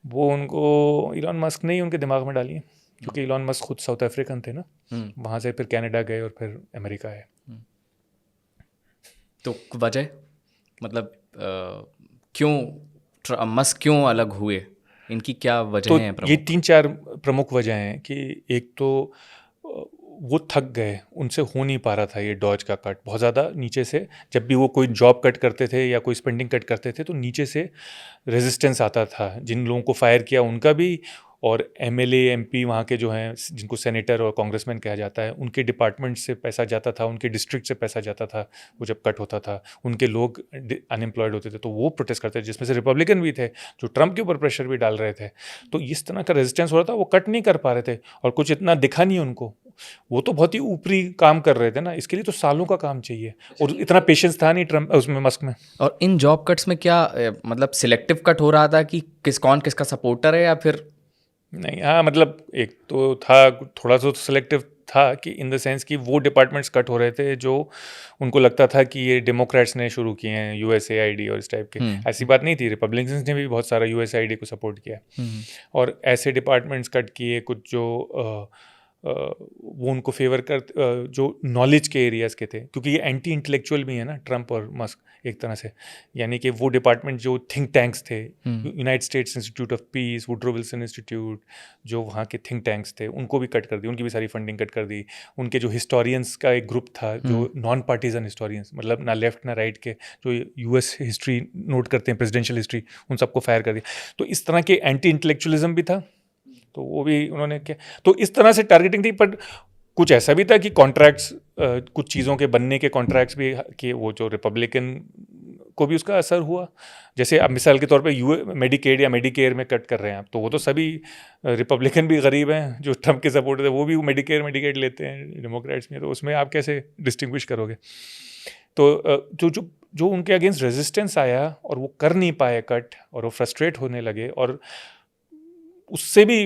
वो उनको इलॉन मस्क ने ही उनके दिमाग में डाली है, क्योंकि इलॉन मस्क खुद साउथ अफ्रीकन थे ना, वहाँ से फिर कनाडा गए और फिर अमेरिका आए। तो वजह मतलब क्यों मस्क क्यों अलग हुए, इनकी क्या वजह तो है? ये 3-4 प्रमुख वजह हैं कि एक तो वो थक गए, उनसे हो नहीं पा रहा था ये डॉज का कट बहुत ज़्यादा नीचे से। जब भी वो कोई जॉब कट करते थे या कोई स्पेंडिंग कट करते थे तो नीचे से रेजिस्टेंस आता था। जिन लोगों को फायर किया उनका भी, और एमएलए एमपी वहाँ के जो हैं, जिनको सेनेटर और कांग्रेसमैन कहा जाता है, उनके डिपार्टमेंट से पैसा जाता था, उनके डिस्ट्रिक्ट से पैसा जाता था। वो जब कट होता था उनके लोग अनएम्प्लॉयड होते थे, तो वो प्रोटेस्ट करते थे, जिसमें से रिपब्लिकन भी थे जो ट्रंप के ऊपर प्रेशर भी डाल रहे थे। तो इस तरह का रेजिस्टेंस हो रहा था, वो कट नहीं कर पा रहे थे और कुछ इतना दिखा नहीं उनको। वो तो बहुत ही ऊपरी काम कर रहे थे ना, इसके लिए तो सालों का काम चाहिए और इतना पेशेंस था नहीं ट्रंप उसमें, मस्क में। और इन जॉब कट्स में क्या मतलब सिलेक्टिव कट हो रहा था कि कौन किसका सपोर्टर है, या फिर नहीं? हाँ, मतलब एक तो था थोड़ा सा सिलेक्टिव था कि इन द सेंस कि वो डिपार्टमेंट्स कट हो रहे थे जो उनको लगता था कि ये डेमोक्रेट्स ने शुरू किए हैं, यूएसएआईडी और इस टाइप के। ऐसी बात नहीं थी, रिपब्लिकन्स ने भी बहुत सारा यूएसएआईडी को सपोर्ट किया, और ऐसे डिपार्टमेंट्स कट किए कुछ जो वो उनको फेवर कर, जो नॉलेज के एरियाज़ के थे, क्योंकि ये एंटी इंटेलेक्चुअल भी है ना ट्रंप और मस्क एक तरह से। यानी कि वो डिपार्टमेंट जो थिंक टैंक्स थे, United states institute of peace, Woodrow Wilson institute, जो वहाँ के थिंक टैंक्स थे, उनको भी कट कर दी, उनकी भी सारी फंडिंग कट कर दी। उनके जो हिस्टोरियंस का एक ग्रुप था, जो नॉन पार्टीजन हिस्टोरियंस, मतलब ना लेफ्ट ना राइट के, जो यूएस हिस्ट्री नोट करते हैं, प्रेसिडेंशियल हिस्ट्री, उन सबको फायर कर दिया। तो इस तरह के एंटी इंटेलेक्चुअलिज्म भी था, तो वो भी उन्होंने किया। तो इस तरह से टारगेटिंग थी। पर कुछ ऐसा भी था कि कॉन्ट्रैक्ट्स, कुछ चीज़ों के बनने के कॉन्ट्रैक्ट्स भी कि वो जो रिपब्लिकन को भी उसका असर हुआ। जैसे अब मिसाल के तौर पे मेडिकेड या मेडिकेयर में कट कर रहे हैं आप, तो वो तो सभी रिपब्लिकन भी गरीब हैं जो ट्रंप के सपोर्टर थे, वो भी मेडिकेड लेते हैं डेमोक्रेट्स में, तो उसमें आप कैसे डिस्टिंग्विश करोगे? तो जो उनके अगेंस्ट रेजिस्टेंस आया और वो कर नहीं पाए कट, और वो फ्रस्ट्रेट होने लगे, और उससे भी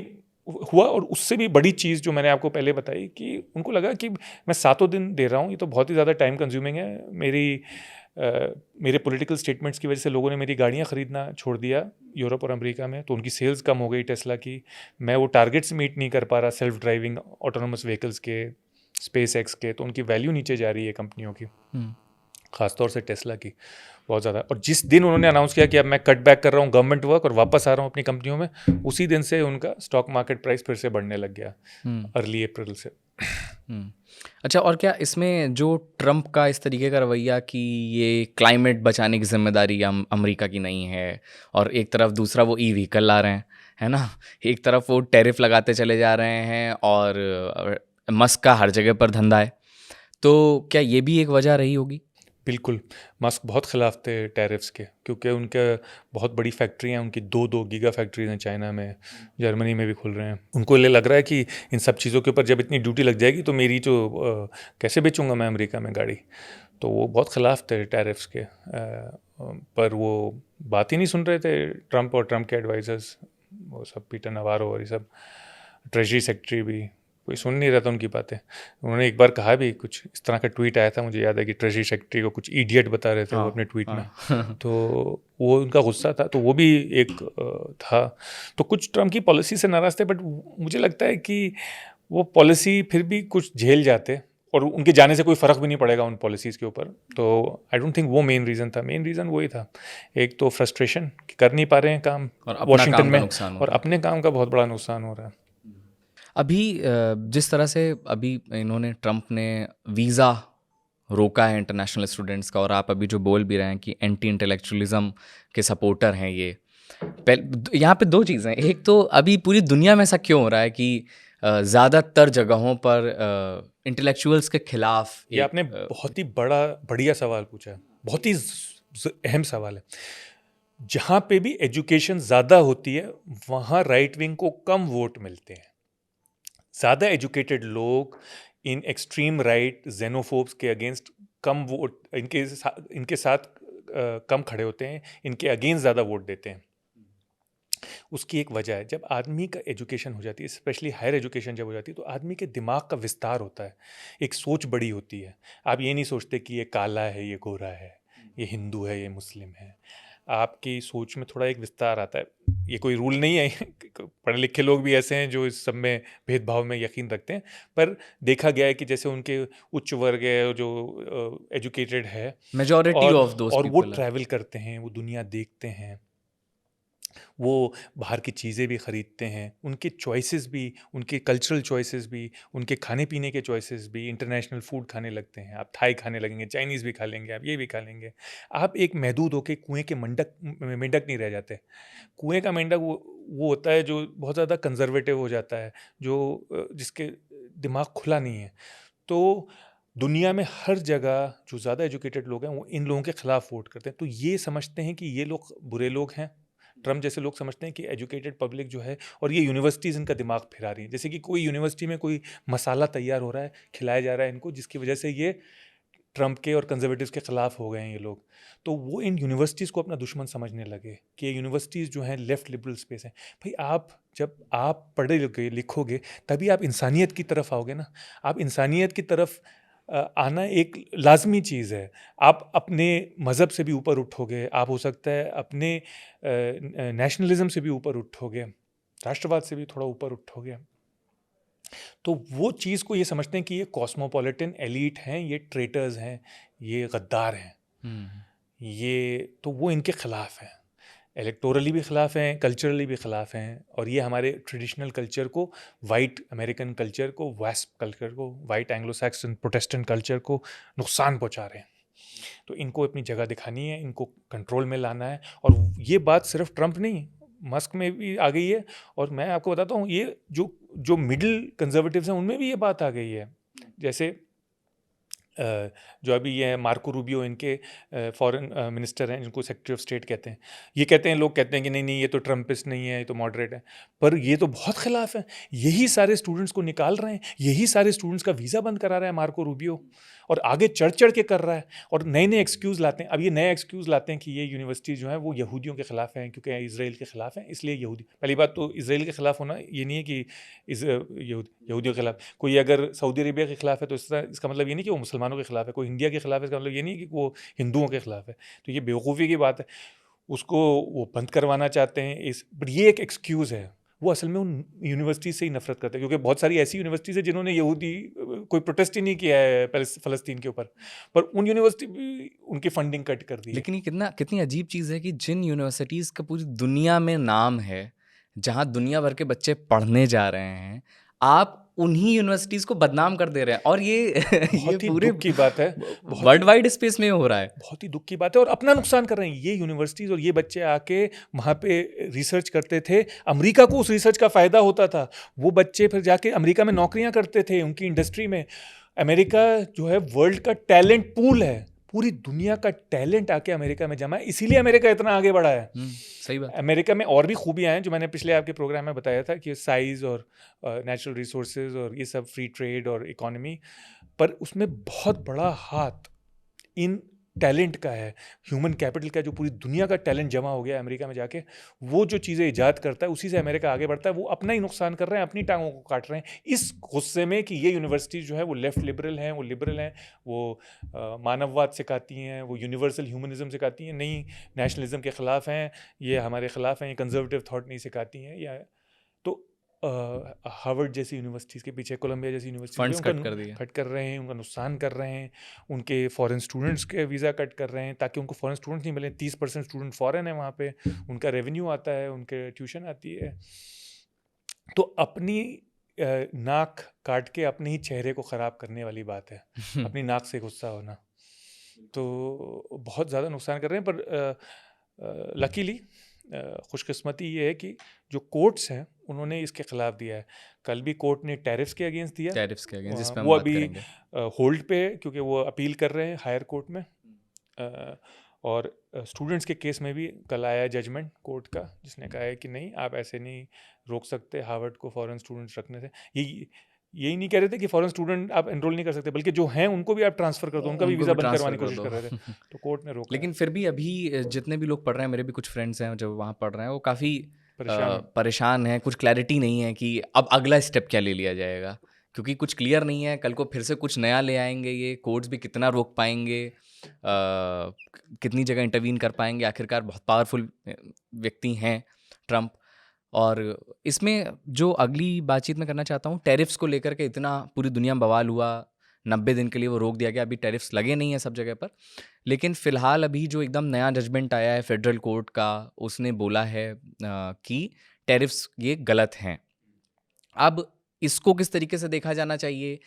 हुआ। और उससे भी बड़ी चीज़ जो मैंने आपको पहले बताई कि उनको लगा कि मैं 7 दिन दे रहा हूँ, ये तो बहुत ही ज़्यादा टाइम कंज्यूमिंग है। मेरे पॉलिटिकल स्टेटमेंट्स की वजह से लोगों ने मेरी गाड़ियाँ ख़रीदना छोड़ दिया यूरोप और अमेरिका में, तो उनकी सेल्स कम हो गई टेस्ला की। मैं वो टारगेट्स मीट नहीं कर पा रहा सेल्फ ड्राइविंग ऑटोनोमस व्हीकल्स के, स्पेस एक्स के, तो उनकी वैल्यू नीचे जा रही है कंपनियों की, ख़ासतौर से टेस्ला की बहुत ज़्यादा। और जिस दिन उन्होंने अनाउंस किया कि अब मैं कट बैक कर रहा हूँ गवर्नमेंट वर्क और वापस आ रहा हूँ अपनी कंपनियों में, उसी दिन से उनका स्टॉक मार्केट प्राइस फिर से बढ़ने लग गया, अर्ली अप्रैल से। अच्छा, और क्या इसमें जो ट्रंप का इस तरीके का रवैया कि ये क्लाइमेट बचाने की जिम्मेदारी अमेरिका की नहीं है, और एक तरफ दूसरा वो ई व्हीकल ला रहे हैं, है ना, एक तरफ वो टैरिफ लगाते चले जा रहे हैं, और मस्क का हर जगह पर धंधा है, तो क्या ये भी एक वजह रही होगी? बिल्कुल, मस्क बहुत ख़िलाफ़ थे टैरिफ्स के, क्योंकि उनके बहुत बड़ी फैक्ट्रियाँ, उनकी 2 गीगा फैक्ट्रीज हैं चाइना में, जर्मनी में भी खुल रहे हैं। उनको ये लग रहा है कि इन सब चीज़ों के ऊपर जब इतनी ड्यूटी लग जाएगी तो मेरी जो कैसे बेचूंगा मैं अमेरिका में गाड़ी। तो वो बहुत ख़िलाफ़ थे टैरिफ्स के, पर वो बात ही नहीं सुन रहे थे ट्रंप और ट्रंप के एडवाइज़र्स, वो सब पीटर नवारो और ये सब, ट्रेजरी सेक्रेटरी भी, कोई सुन नहीं रहा था उनकी बातें। उन्होंने एक बार कहा भी, कुछ इस तरह का ट्वीट आया था, मुझे याद है कि ट्रेजरी सेक्रेटरी को कुछ इडियट बता रहे थे वो अपने ट्वीट में, तो वो उनका गुस्सा था, तो वो भी एक था। तो कुछ ट्रंप की पॉलिसी से नाराज़ थे, बट मुझे लगता है कि वो पॉलिसी फिर भी कुछ झेल जाते, और उनके जाने से कोई फ़र्क भी नहीं पड़ेगा उन पॉलिसीज़ के ऊपर। तो आई डोंट थिंक वो मेन रीज़न था। मेन रीज़न वही था, एक तो फ्रस्ट्रेशन कि कर नहीं पा रहे हैं काम वॉशिंगटन में, और अपने काम का बहुत बड़ा नुकसान हो रहा है। अभी जिस तरह से अभी इन्होंने, ट्रंप ने वीज़ा रोका है इंटरनेशनल स्टूडेंट्स का, और आप अभी जो बोल भी रहे हैं कि एंटी इंटेलेक्चुअलिज्म के सपोर्टर हैं ये, यहाँ पे 2 चीज़ें हैं। एक तो अभी पूरी दुनिया में ऐसा क्यों हो रहा है कि ज़्यादातर जगहों पर इंटेलेक्चुअल्स के खिलाफ ये आपने एक बहुत ही बढ़िया सवाल पूछा है, बहुत ही अहम सवाल है। जहाँ पे भी एजुकेशन ज़्यादा होती है वहाँ राइट विंग को कम वोट मिलते हैं। ज़्यादा एजुकेटेड लोग इन एक्सट्रीम राइट जेनोफोब्स के अगेंस्ट कम वोट इनके साथ कम खड़े होते हैं, इनके अगेंस्ट ज़्यादा वोट देते हैं। उसकी एक वजह है, जब आदमी का एजुकेशन हो जाती है, स्पेशली हायर एजुकेशन जब हो जाती है, तो आदमी के दिमाग का विस्तार होता है, एक सोच बड़ी होती है। आप ये नहीं सोचते कि ये काला है, ये गोरा है, ये हिंदू है, ये मुस्लिम है। आपकी सोच में थोड़ा एक विस्तार आता है। ये कोई रूल नहीं है, पढ़े लिखे लोग भी ऐसे हैं जो इस सब में भेदभाव में यकीन रखते हैं, पर देखा गया है कि जैसे उनके उच्च वर्ग है जो एजुकेटेड है मेजॉरिटी ऑफ दोज और वो पीपल है। ट्रैवल करते हैं, वो दुनिया देखते हैं, वो बाहर की चीज़ें भी ख़रीदते हैं, उनके चॉइसेस भी, उनके कल्चरल चॉइसेस भी, उनके खाने पीने के चॉइसेस भी, इंटरनेशनल फूड खाने लगते हैं। आप थाई खाने लगेंगे, चाइनीज़ भी खा लेंगे, आप ये भी खा लेंगे। आप एक महदूद होके कुएँ के मेंढक नहीं रह जाते। कुएँ का मेंढक वो होता है जो बहुत ज़्यादा कंज़र्वेटिव हो जाता है, जो जिसके दिमाग खुला नहीं है। तो दुनिया में हर जगह जो ज़्यादा एजुकेटेड लोग हैं, वो इन लोगों के खिलाफ वोट करते हैं। तो ये समझते हैं कि ये लोग बुरे लोग हैं। ट्रम्प जैसे लोग समझते हैं कि एजुकेटेड पब्लिक जो है, और ये यूनिवर्सिटीज़ इनका दिमाग फिरा रही हैं। जैसे कि कोई यूनिवर्सिटी में कोई मसाला तैयार हो रहा है, खिलाया जा रहा है इनको, जिसकी वजह से ये ट्रम्प के और कंजर्वेटिव्स के खिलाफ हो गए हैं ये लोग। तो वो इन यूनिवर्सिटीज़ को अपना दुश्मन समझने लगे कि ये यूनिवर्सिटीज़ जो हैं लेफ्ट लिबरल स्पेस हैं। भाई आप जब आप पढ़े लिखोगे तभी आप इंसानियत की तरफ आओगे ना। आप इंसानियत की तरफ आना एक लाजमी चीज़ है। आप अपने मज़हब से भी ऊपर उठोगे, आप हो सकता है अपने नेशनलिज्म से भी ऊपर उठोगे, राष्ट्रवाद से भी थोड़ा ऊपर उठोगे। तो वो चीज़ को ये समझते हैं कि ये कॉस्मोपॉलिटन एलीट हैं, ये ट्रेटर्स हैं, ये गद्दार हैं, ये तो वो इनके ख़िलाफ़ हैं, इलेक्टोरली भी ख़िलाफ़ हैं, कल्चरली भी ख़िलाफ़ हैं, और ये हमारे ट्रेडिशनल कल्चर को, वाइट अमेरिकन कल्चर को, वेस्ट कल्चर को, white Anglo Saxon Protestant culture को नुकसान पहुंचा रहे हैं। तो इनको अपनी जगह दिखानी है, इनको कंट्रोल में लाना है। और ये बात सिर्फ ट्रम्प नहीं, मस्क में भी आ गई है। और मैं आपको बताता हूँ, ये जो जो मिडिल कंजर्वेटिव्स हैं उनमें भी ये बात आ गई है। जैसे जो अभी ये मार्को रूबियो, इनके फॉरेन मिनिस्टर हैं, जिनको सेक्रेटरी ऑफ स्टेट कहते हैं, ये कहते हैं, लोग कहते हैं कि नहीं नहीं ये तो ट्रम्पिस्ट नहीं है, ये तो मॉडरेट है, पर ये तो बहुत खिलाफ है। यही सारे स्टूडेंट्स को निकाल रहे हैं, यही सारे स्टूडेंट्स का वीज़ा बंद करा रहा है मार्को रूबियो, और आगे चढ़ चढ़ के कर रहा है, और नए नए एक्सक्यूज़ लाते हैं। अब ये नए एक्सक्यूज़ लाते हैं कि ये यूनिवर्सिटी जो है वो यहूदियों के खिलाफ है, क्योंकि इसराइल के खिलाफ है, इसलिए यहूदी। पहली बात तो इसराइल के खिलाफ होना ये नहीं है कि यहूदियों के खिलाफ। कोई अगर सऊदी अरेबिया के खिलाफ है तो इसका मतलब ये नहीं कि वो मुसलमानों के खिलाफ है। कोई इंडिया के खिलाफ है, इसका मतलब ये नहीं है कि वो हिंदुओं के खिलाफ है। तो ये बेवकूफ़ी की बात है, उसको वो बंद करवाना चाहते हैं। बट ये एक एक्सक्यूज़ है। वो असल में उन यूनिवर्सिटी से ही नफरत करते हैं, क्योंकि बहुत सारी ऐसी यूनिवर्सिटीज़ है जिन्होंने यहूदी कोई प्रोटेस्ट ही नहीं किया है फ़लस्तीन के ऊपर, पर उन यूनिवर्सिटी भी उनकी फंडिंग कट कर दी है। लेकिन ये कितनी अजीब चीज़ है कि जिन यूनिवर्सिटीज़ का पूरी दुनिया में नाम है, जहाँ दुनिया भर के बच्चे पढ़ने जा रहे हैं, आप उन्हीं यूनिवर्सिटीज़ को बदनाम कर दे रहे हैं, और ये ये बहुत ही पूरे दुख की बात है, वर्ल्ड वाइड स्पेस में हो रहा है। बहुत ही दुख की बात है, और अपना नुकसान कर रहे हैं ये यूनिवर्सिटीज़। और ये बच्चे आके वहाँ पे रिसर्च करते थे, अमेरिका को उस रिसर्च का फ़ायदा होता था। वो बच्चे फिर जाके अमेरिका में नौकरियाँ करते थे, उनकी इंडस्ट्री में। अमेरिका जो है वर्ल्ड का टैलेंट पूल है, पूरी दुनिया का टैलेंट आके अमेरिका में जमा है, इसीलिए अमेरिका इतना आगे बढ़ा है। सही बात। अमेरिका में और भी खूबियाँ हैं जो मैंने पिछले आपके प्रोग्राम में बताया था, कि साइज़ और नेचुरल रिसोर्सेज और ये सब, फ्री ट्रेड और इकोनॉमी, पर उसमें बहुत बड़ा हाथ इन टैलेंट का है, ह्यूमन कैपिटल का। जो पूरी दुनिया का टैलेंट जमा हो गया अमेरिका में जाके, वो जो चीज़ें ईजाद करता है उसी से अमेरिका आगे बढ़ता है। वो अपना ही नुकसान कर रहे हैं, अपनी टांगों को काट रहे हैं, इस गुस्से में कि ये यूनिवर्सिटी जो है वो लेफ्ट लिबरल हैं, वो लिबरल हैं, वो मानववाद सिखाती हैं, वो यूनिवर्सल ह्यूमनिज्म सिखाती हैं, नहीं नेशनलिज्म के ख़िलाफ़ हैं, ये हमारे ख़िलाफ़ हैं, ये कंजर्वेटिव थाट नहीं सिखाती हैं। या तो हार्वर्ड जैसी यूनिवर्सिटीज़ के पीछे, कोलंबिया जैसी यूनिवर्सिटी फंड्स कट कर दिए। कट कर रहे हैं, उनका नुकसान कर रहे हैं, उनके फॉरेन स्टूडेंट्स के वीज़ा कट कर रहे हैं ताकि उनको फॉरेन स्टूडेंट्स नहीं मिले। 30% स्टूडेंट फॉरेन है वहाँ पे, उनका रेवेन्यू आता है, उनके ट्यूशन आती है। तो अपनी नाक काट के अपने ही चेहरे को ख़राब करने वाली बात है, अपनी नाक से गुस्सा होना। तो बहुत ज़्यादा नुकसान कर रहे हैं, पर लकीली खुशकिस्मती ये है कि जो कोर्ट्स हैं उन्होंने इसके खिलाफ दिया है। कल भी कोर्ट ने टैरिफ्स के अगेंस्ट दिया, टैरिफ्स के अगेंस्ट, जिस पे हम वो बात अभी करेंगे। होल्ड पे है क्योंकि वो अपील कर रहे हैं हायर कोर्ट में। और स्टूडेंट्स के केस में भी कल आया जजमेंट कोर्ट का, जिसने कहा है कि नहीं, आप ऐसे नहीं रोक सकते हार्वर्ड को फॉरेन स्टूडेंट्स रखने से। यही नहीं कह रहे थे कि फॉरेन स्टूडेंट आप एनरोल नहीं कर सकते, बल्कि जो हैं उनको भी आप ट्रांसफ़र कर दो, उनका भी उनको वीज़ा भी बंद ट्रांसफ़र करवाने की कर कोशिश दो। कर रहे थे, तो कोर्ट ने रोका है। लेकिन फिर भी अभी जितने भी लोग पढ़ रहे हैं, मेरे भी कुछ फ्रेंड्स हैं जो वहाँ पढ़ रहे हैं, वो काफ़ी परेशान है। परेशान हैं। कुछ क्लैरिटी नहीं है कि अब अगला स्टेप क्या ले लिया जाएगा, क्योंकि कुछ क्लियर नहीं है। कल को फिर से कुछ नया ले आएंगे, ये कोर्ट्स भी कितना रोक पाएंगे, कितनी जगह इंटरवीन कर पाएंगे। आखिरकार बहुत पावरफुल व्यक्ति हैं ट्रम्प। और इसमें जो अगली बातचीत मैं करना चाहता हूँ, टैरिफ्स को लेकर के इतना पूरी दुनिया में बवाल हुआ, 90 दिन के लिए वो रोक दिया गया। अभी टैरिफ्स लगे नहीं हैं सब जगह पर, लेकिन फ़िलहाल अभी जो एकदम नया जजमेंट आया है फेडरल कोर्ट का, उसने बोला है कि टैरिफ्स ये गलत हैं। अब इसको किस तरीके से देखा जाना चाहिए?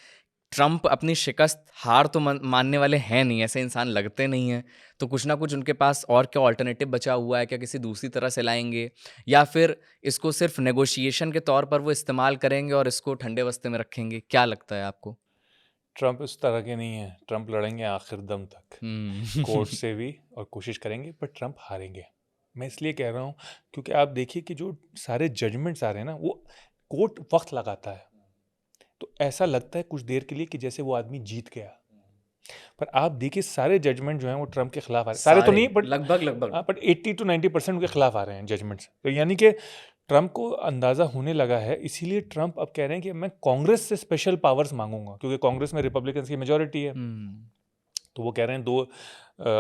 ट्रम्प अपनी शिकस्त हार तो मानने वाले हैं नहीं, ऐसे इंसान लगते नहीं हैं। तो कुछ ना कुछ उनके पास और क्या ऑल्टरनेटिव बचा हुआ है? क्या किसी दूसरी तरह से लाएंगे, या फिर इसको सिर्फ नेगोशिएशन के तौर पर वो इस्तेमाल करेंगे और इसको ठंडे बस्ते में रखेंगे? क्या लगता है आपको? ट्रम्प इस तरह के नहीं है, ट्रम्प लड़ेंगे आखिर दम तक, कोर्ट से भी, और कोशिश करेंगे, पर ट्रम्प हारेंगे। मैं इसलिए कह रहा हूँ क्योंकि आप देखिए कि जो सारे जजमेंट्स आ रहे हैं ना, वो कोर्ट वक्त लगाता है, तो ऐसा लगता है कुछ देर के लिए कि जैसे वो आदमी जीत गया, पर आप देखिए सारे जजमेंट जो हैं वो ट्रम्प के खिलाफ आ रहे हैं। सारे तो नहीं, बट लगभग बट 80 to 90% उनके खिलाफ आ रहे हैं जजमेंट्स। तो यानी कि ट्रम्प को अंदाज़ा होने लगा है, इसीलिए ट्रम्प अब कह रहे हैं कि मैं कांग्रेस से स्पेशल पावर्स मांगूंगा, क्योंकि कांग्रेस में रिपब्लिकन्स की मेजोरिटी है। तो वो कह रहे हैं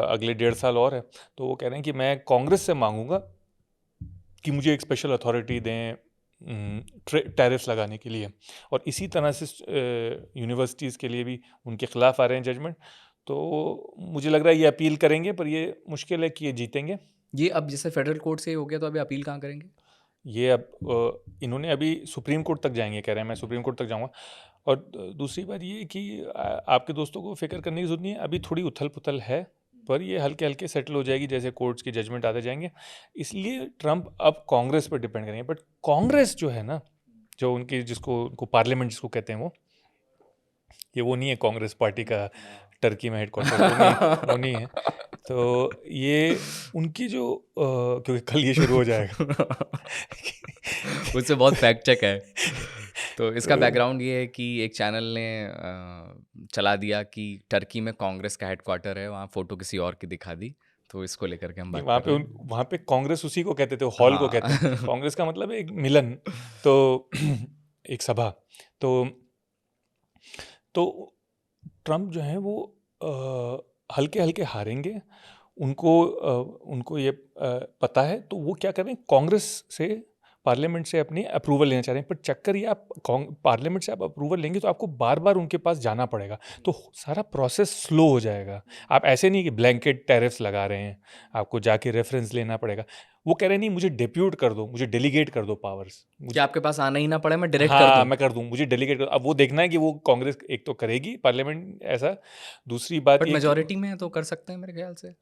अगले 1.5 साल और है, तो वो कह रहे हैं कि मैं कांग्रेस से मांगूंगा कि मुझे एक स्पेशल अथॉरिटी दें टैरिफ्स लगाने के लिए। और इसी तरह से यूनिवर्सिटीज़ के लिए भी उनके खिलाफ आ रहे हैं जजमेंट। तो मुझे लग रहा है ये अपील करेंगे, पर ये मुश्किल है कि ये जीतेंगे। ये अब जैसे फेडरल कोर्ट से हो गया, तो अभी अपील कहाँ करेंगे? ये अब इन्होंने अभी सुप्रीम कोर्ट तक जाएंगे, कह रहे हैं मैं सुप्रीम कोर्ट तक जाऊंगा। और दूसरी बात ये कि आपके दोस्तों को फिक्र करने की जरूरत नहीं है, अभी थोड़ी उथल पुथल है, पर ये हल्के हल्के सेटल हो जाएगी जैसे कोर्ट्स के जजमेंट आते जाएंगे। इसलिए ट्रम्प अब कांग्रेस पर डिपेंड करेंगे। बट कांग्रेस जो है ना, जो उनकी उनको पार्लियामेंट जिसको कहते हैं, वो नहीं है कांग्रेस पार्टी का टर्की में हेडक्वार्टर, वो नहीं है। तो ये उनकी जो क्योंकि कल ये शुरू हो जाएगा मुझसे बहुत फैक्ट चेक है। तो इसका बैकग्राउंड ये है कि एक चैनल ने चला दिया कि टर्की में कांग्रेस का हेडक्वार्टर है, वहाँ फोटो किसी और की दिखा दी। तो इसको लेकर के हम बात कर रहे हैं। वहाँ पे कांग्रेस उसी को कहते थे, हॉल को कहते हैं। कांग्रेस का मतलब एक मिलन, तो एक सभा। तो ट्रम्प जो है वो हल्के हल्के हारेंगे, उनको ये पता है। तो वो क्या कर रहे हैं, कांग्रेस से पार्लियामेंट से अपनी अप्रूवल लेना चाह रहे हैं। पर चक्कर ये, आप पार्लियामेंट से आप अप्रूवल लेंगे तो आपको बार बार उनके पास जाना पड़ेगा, तो सारा प्रोसेस स्लो हो जाएगा। आप ऐसे नहीं कि ब्लैंकेट टैरिफ्स लगा रहे हैं, आपको जाके रेफरेंस लेना पड़ेगा। वो कह रहे नहीं, मुझे डेप्यूट कर दो, मुझे डेलीगेट कर दो पावर्स, मुझे आपके पास आना ही ना पड़े, मैं डायरेक्ट कर हाँ दूं। मैं कर दूं, मुझे डेलीगेट कर। अब वो देखना है कि वो कांग्रेस एक तो करेगी पार्लियामेंट ऐसा। दूसरी बात बट ये मेजोरिटी में तो कर सकते हैं मेरे ख्याल से।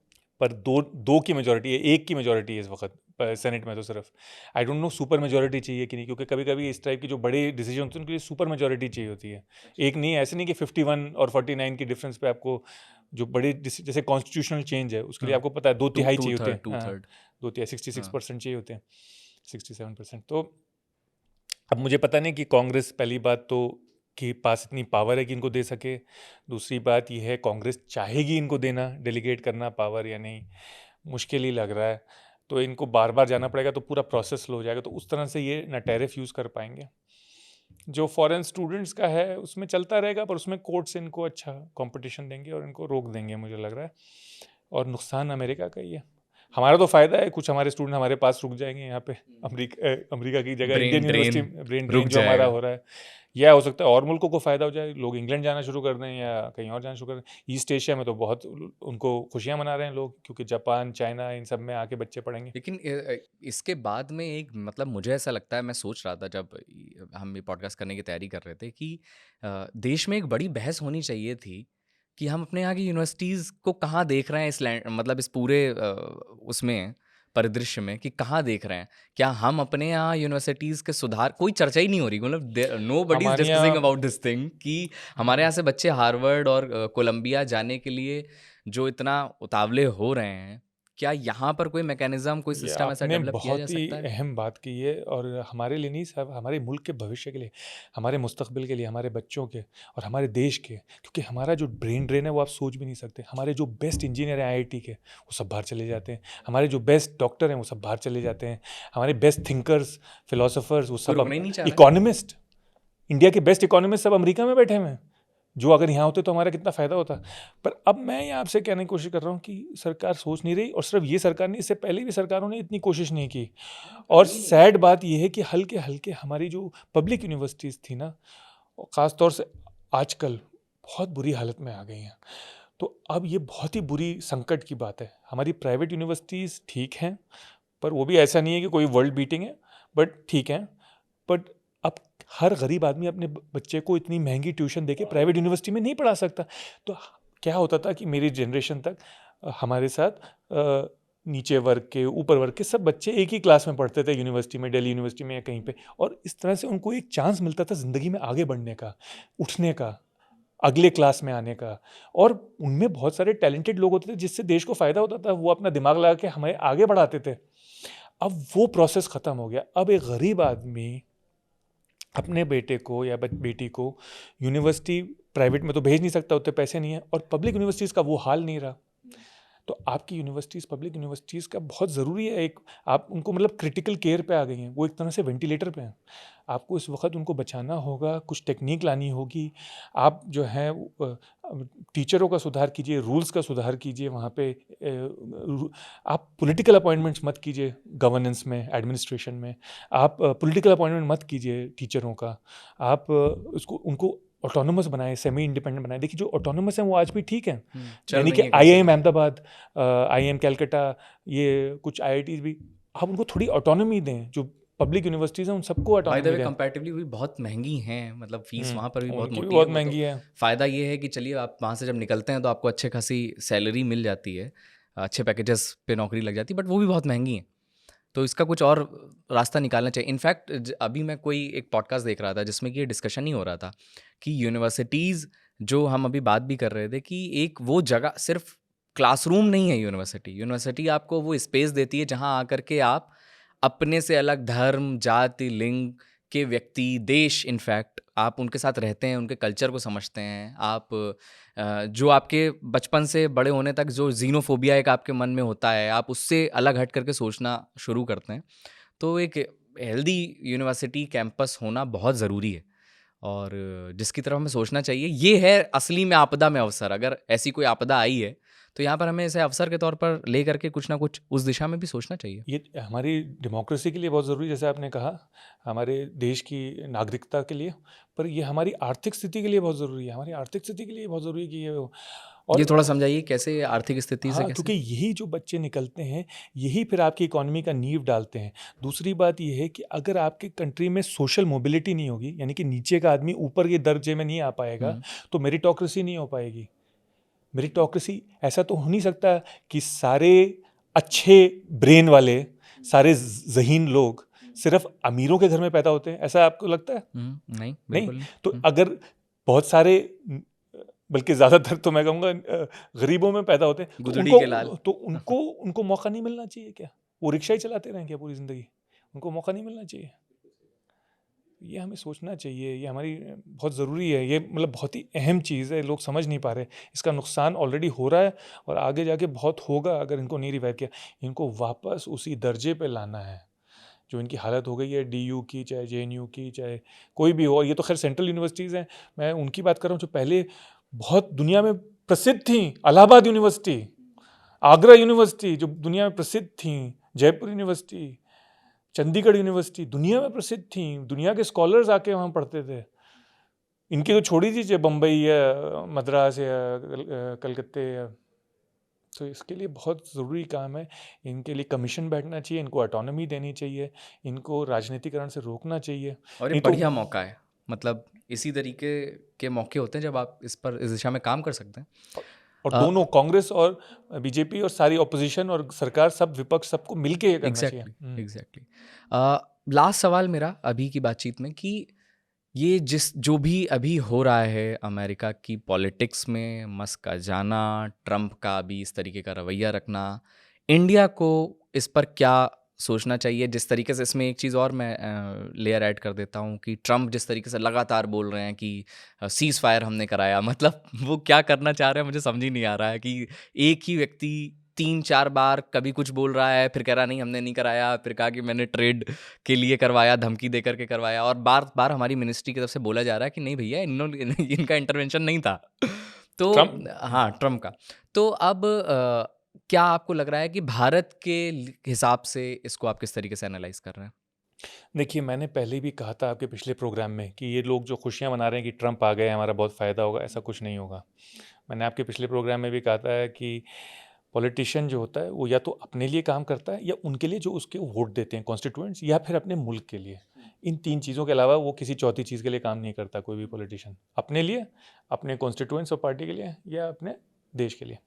पर दो की मेजोरिटी है, एक की मेजोरिटी है इस वक्त सेनेट में, तो सिर्फ I don't know super majority चाहिए कि नहीं, क्योंकि कभी कभी इस टाइप की जो बड़े डिसीजन होते हैं उनके लिए सुपर मेजोरिटी चाहिए होती है। एक नहीं, ऐसे नहीं कि 51 और 49 की डिफरेंस पे आपको जो बड़े जैसे कॉन्स्टिट्यूशनल चेंज है उसके लिए आपको पता है 2/3 चाहिए होते हैं। टू थर्ड 2/3 66% चाहिए होते हैं, 67%। तो अब मुझे पता नहीं कि कांग्रेस, पहली बात तो कि पास इतनी पावर है कि इनको दे सके। दूसरी बात यह है कांग्रेस चाहेगी इनको देना, डेलीगेट करना पावर या नहीं, मुश्किल ही लग रहा है। तो इनको बार बार जाना पड़ेगा, तो पूरा प्रोसेस स्लो हो जाएगा। तो उस तरह से ये ना टैरिफ यूज़ कर पाएंगे। जो फॉरेन स्टूडेंट्स का है उसमें चलता रहेगा, पर उसमें कोर्ट्स इनको अच्छा कंपटीशन देंगे और इनको रोक देंगे मुझे लग रहा है। और नुकसान अमेरिका का ही है। हमारा तो फ़ायदा है, कुछ हमारे स्टूडेंट हमारे पास रुक जाएंगे यहाँ पे, अमेरिका की जगह इंडियन यूनिवर्सिटी में ब्रेन ड्रेन जो हमारा हो रहा है। यह हो सकता है और मुल्कों को फ़ायदा हो जाए, लोग इंग्लैंड जाना शुरू कर दें या कहीं और जाना शुरू कर दें। ईस्ट एशिया में तो बहुत उनको खुशियाँ मना रहे हैं लोग, क्योंकि जापान, चाइना, इन सब में आके बच्चे पढ़ेंगे। लेकिन इसके बाद में एक मतलब मुझे ऐसा लगता है, मैं सोच रहा था जब हम ये पॉडकास्ट करने की तैयारी कर रहे थे कि देश में एक बड़ी बहस होनी चाहिए थी कि हम अपने यहाँ की यूनिवर्सिटीज़ को कहाँ देख रहे हैं इस लैंड, मतलब इस पूरे उसमें परिदृश्य में कि कहाँ देख रहे हैं? क्या हम अपने यहाँ यूनिवर्सिटीज़ के सुधार, कोई चर्चा ही नहीं हो रही, मतलब नोबडी इज़ हमारे डिस्कसिंग यहाँ अबाउट दिस थिंग कि हमारे यहाँ से बच्चे हार्वर्ड और कोलंबिया जाने के लिए जो इतना उतावले हो रहे हैं, क्या यहाँ पर कोई मैकेनिज़्म, कोई ये सिस्टम ऐसा आपने डेवलप किया जा बहुत ही सकता है? अहम बात की है, और हमारे लिए नहीं साहब, हमारे मुल्क के भविष्य के लिए, हमारे मुस्तकबिल के लिए, हमारे बच्चों के और हमारे देश के। क्योंकि हमारा जो ब्रेन ड्रेन है वो आप सोच भी नहीं सकते। हमारे जो बेस्ट इंजीनियर हैं आईआईटी के, वो सब बाहर चले जाते हैं। हमारे जो बेस्ट डॉक्टर हैं वो सब बाहर चले जाते हैं। हमारे बेस्ट थिंकर्स, फिलोसोफर्स, वो कोई सब रुकना ही नहीं चाह रहा है। इकोनॉमिस्ट, इंडिया के बेस्ट इकोनॉमिस्ट सब अमेरिका में बैठे हुए हैं। जो अगर यहाँ होते तो हमारा कितना फ़ायदा होता। पर अब मैं ये आपसे कहने की कोशिश कर रहा हूँ कि सरकार सोच नहीं रही, और सिर्फ ये सरकार नहीं, इससे पहले भी सरकारों ने इतनी कोशिश नहीं की। और सैड बात यह है कि हल्के हल्के हमारी जो पब्लिक यूनिवर्सिटीज़ थी ना, ख़ास तौर से आजकल बहुत बुरी हालत में आ गई हैं। तो अब ये बहुत ही बुरी संकट की बात है। हमारी प्राइवेट यूनिवर्सिटीज़ ठीक हैं, पर वो भी ऐसा नहीं है कि कोई वर्ल्ड बीटिंग है, बट ठीक है। बट अब हर गरीब आदमी अपने बच्चे को इतनी महंगी ट्यूशन देके प्राइवेट यूनिवर्सिटी में नहीं पढ़ा सकता। तो क्या होता था कि मेरी जनरेशन तक हमारे साथ नीचे वर्ग के, ऊपर वर्ग के सब बच्चे एक ही क्लास में पढ़ते थे यूनिवर्सिटी में, दिल्ली यूनिवर्सिटी में या कहीं पे, और इस तरह से उनको एक चांस मिलता था ज़िंदगी में आगे बढ़ने का, उठने का, अगले क्लास में आने का। और उनमें बहुत सारे टैलेंटेड लोग होते थे जिससे देश को फ़ायदा होता था। वो अपना दिमाग लगा के हमें आगे बढ़ाते थे। अब वो प्रोसेस ख़त्म हो गया। अब एक गरीब आदमी अपने बेटे को या बेटी को यूनिवर्सिटी प्राइवेट में तो भेज नहीं सकता, उतने पैसे नहीं है, और पब्लिक यूनिवर्सिटीज़ का वो हाल नहीं रहा। तो आपकी यूनिवर्सिटीज़, पब्लिक यूनिवर्सिटीज़ का बहुत ज़रूरी है, एक आप उनको मतलब क्रिटिकल केयर पे आ गई हैं, वो एक तरह से वेंटिलेटर पे हैं। आपको इस वक्त उनको बचाना होगा, कुछ टेक्निक लानी होगी। आप जो है टीचरों का सुधार कीजिए, रूल्स का सुधार कीजिए वहाँ पे। आप पॉलिटिकल अपॉइंटमेंट्स मत कीजिए गवर्नेंस में, एडमिनिस्ट्रेशन में। आप पॉलिटिकल अपॉइंटमेंट मत कीजिए टीचरों का। आप उसको उनको ऑटोनोमस बनाए, सेमी इंडिपेंडेंट बनाए। देखिए जो ऑटोनोमस हैं वो आज भी ठीक हैं, चल यानी रही कि है आईआईएम कैसे? अहमदाबाद, आईआईएम कलकत्ता, ये कुछ आईआईटीज भी, आप उनको थोड़ी ऑटोनॉमी दें। जो पब्लिक यूनिवर्सिटीज़ हैं उन सबको बाय द ऑटोनॉमी वे दें। कंपैरेटिवली भी बहुत महंगी हैं, मतलब फीस वहाँ पर भी बहुत उनकी भी मोटी है। बहुत वो तो महंगी है। फ़ायदा ये है कि चलिए आप वहाँ से जब निकलते हैं तो आपको अच्छे खासी सैलरी मिल जाती है, अच्छे पैकेजेस पे नौकरी लग जाती है, बट वो भी बहुत महंगी हैं। तो इसका कुछ और रास्ता निकालना चाहिए। इनफैक्ट अभी मैं कोई एक पॉडकास्ट देख रहा था जिसमें कि ये डिस्कशन ही हो रहा था कि यूनिवर्सिटीज़, जो हम अभी बात भी कर रहे थे, कि एक वो जगह सिर्फ क्लासरूम नहीं है यूनिवर्सिटी। यूनिवर्सिटी आपको वो स्पेस देती है जहाँ आकर के आप अपने से अलग धर्म, जाति, लिंग के व्यक्ति, देश, इनफैक्ट आप उनके साथ रहते हैं, उनके कल्चर को समझते हैं। आप जो आपके बचपन से बड़े होने तक जो ज़ीनोफोबिया एक आपके मन में होता है, आप उससे अलग हट करके सोचना शुरू करते हैं। तो एक हेल्दी यूनिवर्सिटी कैंपस होना बहुत ज़रूरी है, और जिसकी तरफ हमें सोचना चाहिए। ये है असली में आपदा में अवसर। अगर ऐसी कोई आपदा आई है तो यहाँ पर हमें इसे अवसर के तौर पर ले करके कुछ ना कुछ उस दिशा में भी सोचना चाहिए। ये हमारी डेमोक्रेसी के लिए बहुत ज़रूरी है, जैसे आपने कहा, हमारे देश की नागरिकता के लिए। पर ये हमारी आर्थिक स्थिति के लिए बहुत ज़रूरी है। हमारी आर्थिक स्थिति के लिए बहुत ज़रूरी है कि ये हो। ये और थोड़ा समझाइए कैसे, आर्थिक स्थिति से हाँ, कैसे? क्योंकि यही जो बच्चे निकलते हैं, यही फिर आपकी इकोनॉमी का नींव डालते हैं। दूसरी बात ये है कि अगर आपके कंट्री में सोशल मोबिलिटी नहीं होगी, यानी कि नीचे का आदमी ऊपर के दर्जे में नहीं आ पाएगा, तो मेरिटोक्रेसी नहीं हो पाएगी। मेरिटोक्रेसी ऐसा तो हो नहीं सकता कि सारे अच्छे ब्रेन वाले, सारे ज़हीन लोग सिर्फ अमीरों के घर में पैदा होते हैं, ऐसा आपको लगता है? नहीं, नहीं। बिल्कुल नहीं। तो अगर बहुत सारे, बल्कि ज़्यादातर तो मैं कहूँगा गरीबों में पैदा होते हैं, तो गुदड़ी के लाल। उनको मौका नहीं मिलना चाहिए क्या? वो रिक्शा ही चलाते रहें क्या पूरी ज़िंदगी? उनको मौका नहीं मिलना चाहिए? ये हमें सोचना चाहिए, ये हमारी बहुत ज़रूरी है। ये मतलब बहुत ही अहम चीज़ है, लोग समझ नहीं पा रहे। इसका नुकसान ऑलरेडी हो रहा है और आगे जाके बहुत होगा अगर इनको नहीं रिवाइव किया। इनको वापस उसी दर्जे पे लाना है जो इनकी हालत हो गई है, डीयू की, चाहे जेएनयू की, चाहे कोई भी हो। ये तो खैर सेंट्रल यूनिवर्सिटीज़ हैं, मैं उनकी बात कर रहा हूँ जो पहले बहुत दुनिया में प्रसिद्ध थी। इलाहाबाद यूनिवर्सिटी, आगरा यूनिवर्सिटी जो दुनिया में प्रसिद्ध थी, जयपुर यूनिवर्सिटी, चंडीगढ़ यूनिवर्सिटी दुनिया में प्रसिद्ध थी। दुनिया के स्कॉलर्स आके वहाँ पढ़ते थे। इनकी तो छोड़ी दीजिए, बम्बई या मद्रास या कलकत्ते या, तो इसके लिए बहुत ज़रूरी काम है। इनके लिए कमीशन बैठना चाहिए, इनको ऑटोनॉमी देनी चाहिए, इनको राजनीतिकरण से रोकना चाहिए। और ये नहीं तो बढ़िया मौका है, मतलब इसी तरीके के मौके होते हैं जब आप इस दिशा में काम कर सकते हैं। और अ, दोनों कांग्रेस और बीजेपी और सारी ऑपोजिशन और सरकार सब विपक्ष सबको मिलके ये करना चाहिए। Exactly exactly. लास्ट सवाल मेरा अभी की बातचीत में कि ये जो भी अभी हो रहा है अमेरिका की पॉलिटिक्स में, मस्क का जाना, ट्रम्प का भी इस तरीके का रवैया रखना, इंडिया को इस पर क्या सोचना चाहिए? जिस तरीके से इसमें एक चीज़ और मैं लेयर ऐड कर देता हूँ कि ट्रम्प जिस तरीके से लगातार बोल रहे हैं कि सीज़ फायर हमने कराया, मतलब वो क्या करना चाह रहे हैं मुझे समझ ही नहीं आ रहा है कि एक ही व्यक्ति 3-4 बार कभी कुछ बोल रहा है, फिर कह रहा नहीं हमने नहीं कराया, फिर कहा कि मैंने ट्रेड के लिए करवाया, धमकी दे करके करवाया, और बार-बार हमारी मिनिस्ट्री की तरफ से बोला जा रहा है कि नहीं भैया इनका इंटरवेंशन नहीं था। तो ट्रम्प हाँ, ट्रम्प का। तो अब क्या आपको लग रहा है कि भारत के हिसाब से इसको आप किस तरीके से एनालाइज़ कर रहे हैं? देखिए, मैंने पहले भी कहा था आपके पिछले प्रोग्राम में कि ये लोग जो खुशियाँ मना रहे हैं कि ट्रम्प आ गए, हमारा बहुत फ़ायदा होगा, ऐसा कुछ नहीं होगा। मैंने आपके पिछले प्रोग्राम में भी कहा था कि पॉलिटिशियन जो होता है वो या तो अपने लिए काम करता है या उनके लिए जो उसके वोट देते हैं कॉन्स्टिट्यूएंट्स, या फिर अपने मुल्क के लिए। इन 3 चीज़ों के अलावा वो किसी चौथी चीज़ के लिए काम नहीं करता कोई भी पॉलिटिशियन। अपने लिए, अपने कॉन्स्टिट्यूएंट्स और पार्टी के लिए, या अपने देश के लिए।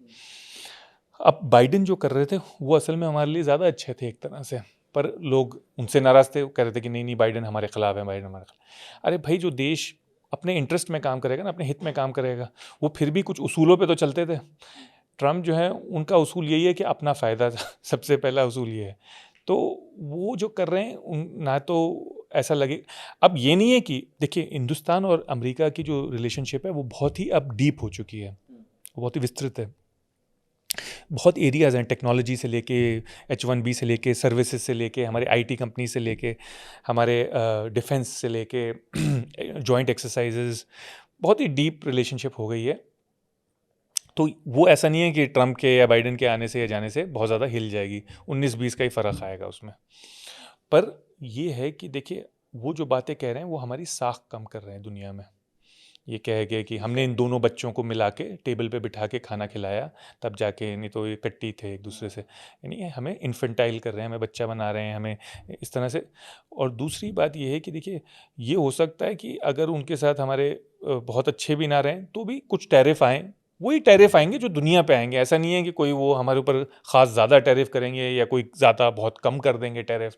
अब बाइडेन जो कर रहे थे वो असल में हमारे लिए ज़्यादा अच्छे थे एक तरह से, पर लोग उनसे नाराज़ थे, वो कह रहे थे कि नहीं नहीं बाइडेन हमारे खिलाफ है, बाइडेन हमारे खिलाफ। अरे भाई, जो देश अपने इंटरेस्ट में काम करेगा ना, अपने हित में काम करेगा, वो फिर भी कुछ उसूलों पे तो चलते थे। ट्रम्प जो है उनका उसूल यही है कि अपना फ़ायदा सबसे पहला उसूल ये है। तो वो जो कर रहे हैं ना, तो ऐसा लगे। अब ये नहीं है कि देखिए, हिंदुस्तान और अमेरिका की जो रिलेशनशिप है वो बहुत ही अब डीप हो चुकी है, वो बहुत ही विस्तृत है। बहुत एरियाज़ हैं, टेक्नोलॉजी से लेके H1B से लेके सर्विसेज से लेके हमारे आईटी कंपनी से लेके हमारे डिफेंस से लेके जॉइंट एक्सरसाइजेज, बहुत ही डीप रिलेशनशिप हो गई है। तो वो ऐसा नहीं है कि ट्रम्प के या बाइडेन के आने से या जाने से बहुत ज़्यादा हिल जाएगी, 19-20 का ही फ़र्क आएगा उसमें। पर ये है कि देखिए, वो जो बातें कह रहे हैं वो हमारी साख कम कर रहे हैं दुनिया में। ये कह के कि हमने इन दोनों बच्चों को मिला के टेबल पे बिठा के खाना खिलाया, तब जाके, नहीं तो ये कट्टी थे एक दूसरे से। यानी ये हमें इन्फेंटाइल कर रहे हैं, हमें बच्चा बना रहे हैं, हमें इस तरह से। और दूसरी बात ये है कि देखिए, ये हो सकता है कि अगर उनके साथ हमारे बहुत अच्छे भी ना रहें तो भी कुछ टैरिफ आएँ, वही टैरिफ आएंगे जो दुनिया पे आएंगे। ऐसा नहीं है कि कोई वो हमारे ऊपर ख़ास ज़्यादा टैरिफ करेंगे या कोई ज़्यादा बहुत कम कर देंगे टैरिफ,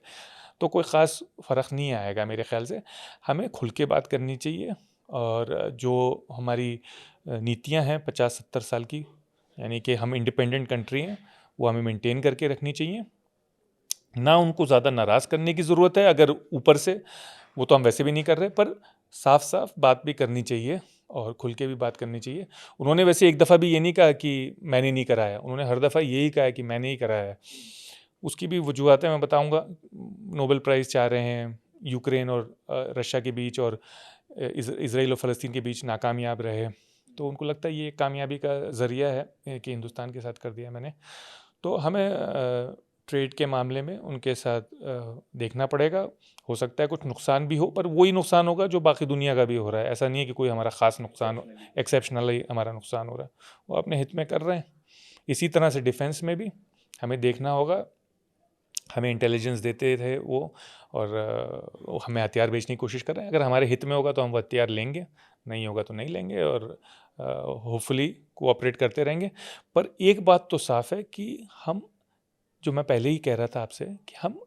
तो कोई ख़ास फ़र्क नहीं आएगा मेरे ख़्याल से। हमें खुल के बात करनी चाहिए, और जो हमारी नीतियां हैं 50-70 साल की, यानी कि हम इंडिपेंडेंट कंट्री हैं, वो हमें मेंटेन करके रखनी चाहिए। ना उनको ज़्यादा नाराज़ करने की ज़रूरत है, अगर ऊपर से, वो तो हम वैसे भी नहीं कर रहे, पर साफ साफ बात भी करनी चाहिए और खुल के भी बात करनी चाहिए। उन्होंने वैसे एक दफ़ा भी ये नहीं कहा कि मैंने नहीं कराया, उन्होंने हर दफ़ा यही कहा है कि मैंने ही कराया है। उसकी भी वजूहतें मैं बताऊंगा। नोबेल प्राइज़ चाह रहे हैं, यूक्रेन और रशिया के बीच और इसराइल और फ़लस्तीन के बीच नाकामयाब रहे, तो उनको लगता है ये कामयाबी का ज़रिया है कि हिंदुस्तान के साथ कर दिया मैंने। तो हमें ट्रेड के मामले में उनके साथ देखना पड़ेगा। हो सकता है कुछ नुकसान भी हो, पर वही नुकसान होगा जो बाकी दुनिया का भी हो रहा है। ऐसा नहीं है कि कोई हमारा ख़ास नुकसान हो, एक्सेप्शनल ही हमारा नुकसान हो रहा है। वो अपने हित में कर रहे हैं। इसी तरह से डिफेंस में भी हमें देखना होगा। हमें इंटेलिजेंस देते थे वो, और वो हमें हथियार बेचने की कोशिश कर रहे हैं। अगर हमारे हित में होगा तो हम वो हथियार लेंगे, नहीं होगा तो नहीं लेंगे, और होपफुली कोऑपरेट करते रहेंगे। पर एक बात तो साफ है कि हम, जो मैं पहले ही कह रहा था आपसे, कि हम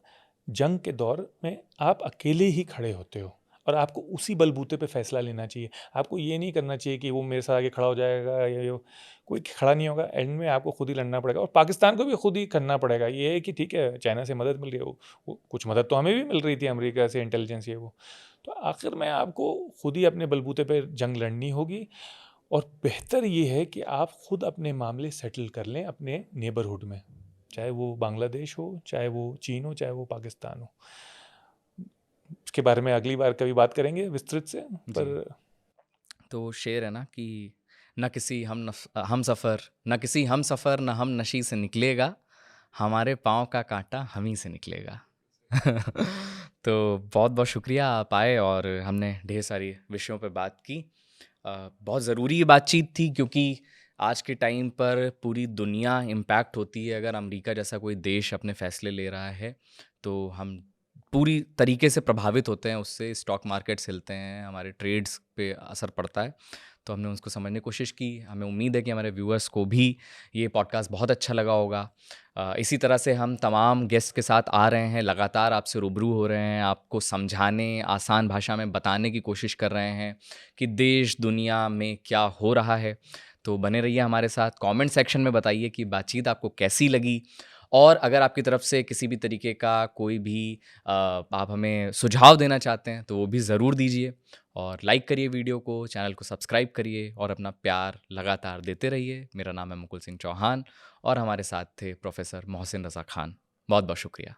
जंग के दौर में आप अकेले ही खड़े होते हो, और आपको उसी बलबूते पे फैसला लेना चाहिए। आपको ये नहीं करना चाहिए कि वो मेरे साथ आगे खड़ा हो जाएगा या ये, कोई खड़ा नहीं होगा। एंड में आपको खुद ही लड़ना पड़ेगा, और पाकिस्तान को भी खुद ही करना पड़ेगा। ये है कि ठीक है, चाइना से मदद मिल रही है, वो कुछ मदद तो हमें भी मिल रही थी अमेरिका से, इंटेलिजेंस ये वो। तो आखिर में आपको खुद ही अपने बलबूते पर जंग लड़नी होगी। और बेहतर ये है कि आप खुद अपने मामले सेटल कर लें अपने नेबरहुड में, चाहे वो बांग्लादेश हो, चाहे वो चीन हो, चाहे वो पाकिस्तान हो। इसके बारे में अगली बार कभी बात करेंगे विस्तृत से, जी। पर तो शेर है ना कि न किसी हम सफ़र न हम नशी से निकलेगा, हमारे पाँव का कांटा हम ही से निकलेगा। तो बहुत बहुत शुक्रिया आप आए और हमने ढेर सारी विषयों पे बात की। बहुत ज़रूरी ये बातचीत थी क्योंकि आज के टाइम पर पूरी दुनिया इम्पैक्ट होती है। अगर अमेरिका जैसा कोई देश अपने फैसले ले रहा है तो हम पूरी तरीके से प्रभावित होते हैं उससे। स्टॉक मार्केट्स हिलते हैं, हमारे ट्रेड्स पे असर पड़ता है। तो हमने उसको समझने की कोशिश की। हमें उम्मीद है कि हमारे व्यूअर्स को भी ये पॉडकास्ट बहुत अच्छा लगा होगा। इसी तरह से हम तमाम गेस्ट के साथ आ रहे हैं, लगातार आपसे रूबरू हो रहे हैं, आपको समझाने, आसान भाषा में बताने की कोशिश कर रहे हैं कि देश दुनिया में क्या हो रहा है। तो बने रहिए हमारे साथ। कमेंट सेक्शन में बताइए कि बातचीत आपको कैसी लगी, और अगर आपकी तरफ से किसी भी तरीके का कोई भी आप हमें सुझाव देना चाहते हैं तो वो भी ज़रूर दीजिए। और लाइक करिए वीडियो को, चैनल को सब्सक्राइब करिए और अपना प्यार लगातार देते रहिए। मेरा नाम है मुकुल सिंह चौहान और हमारे साथ थे प्रोफेसर मोहसिन रज़ा खान। बहुत बहुत शुक्रिया।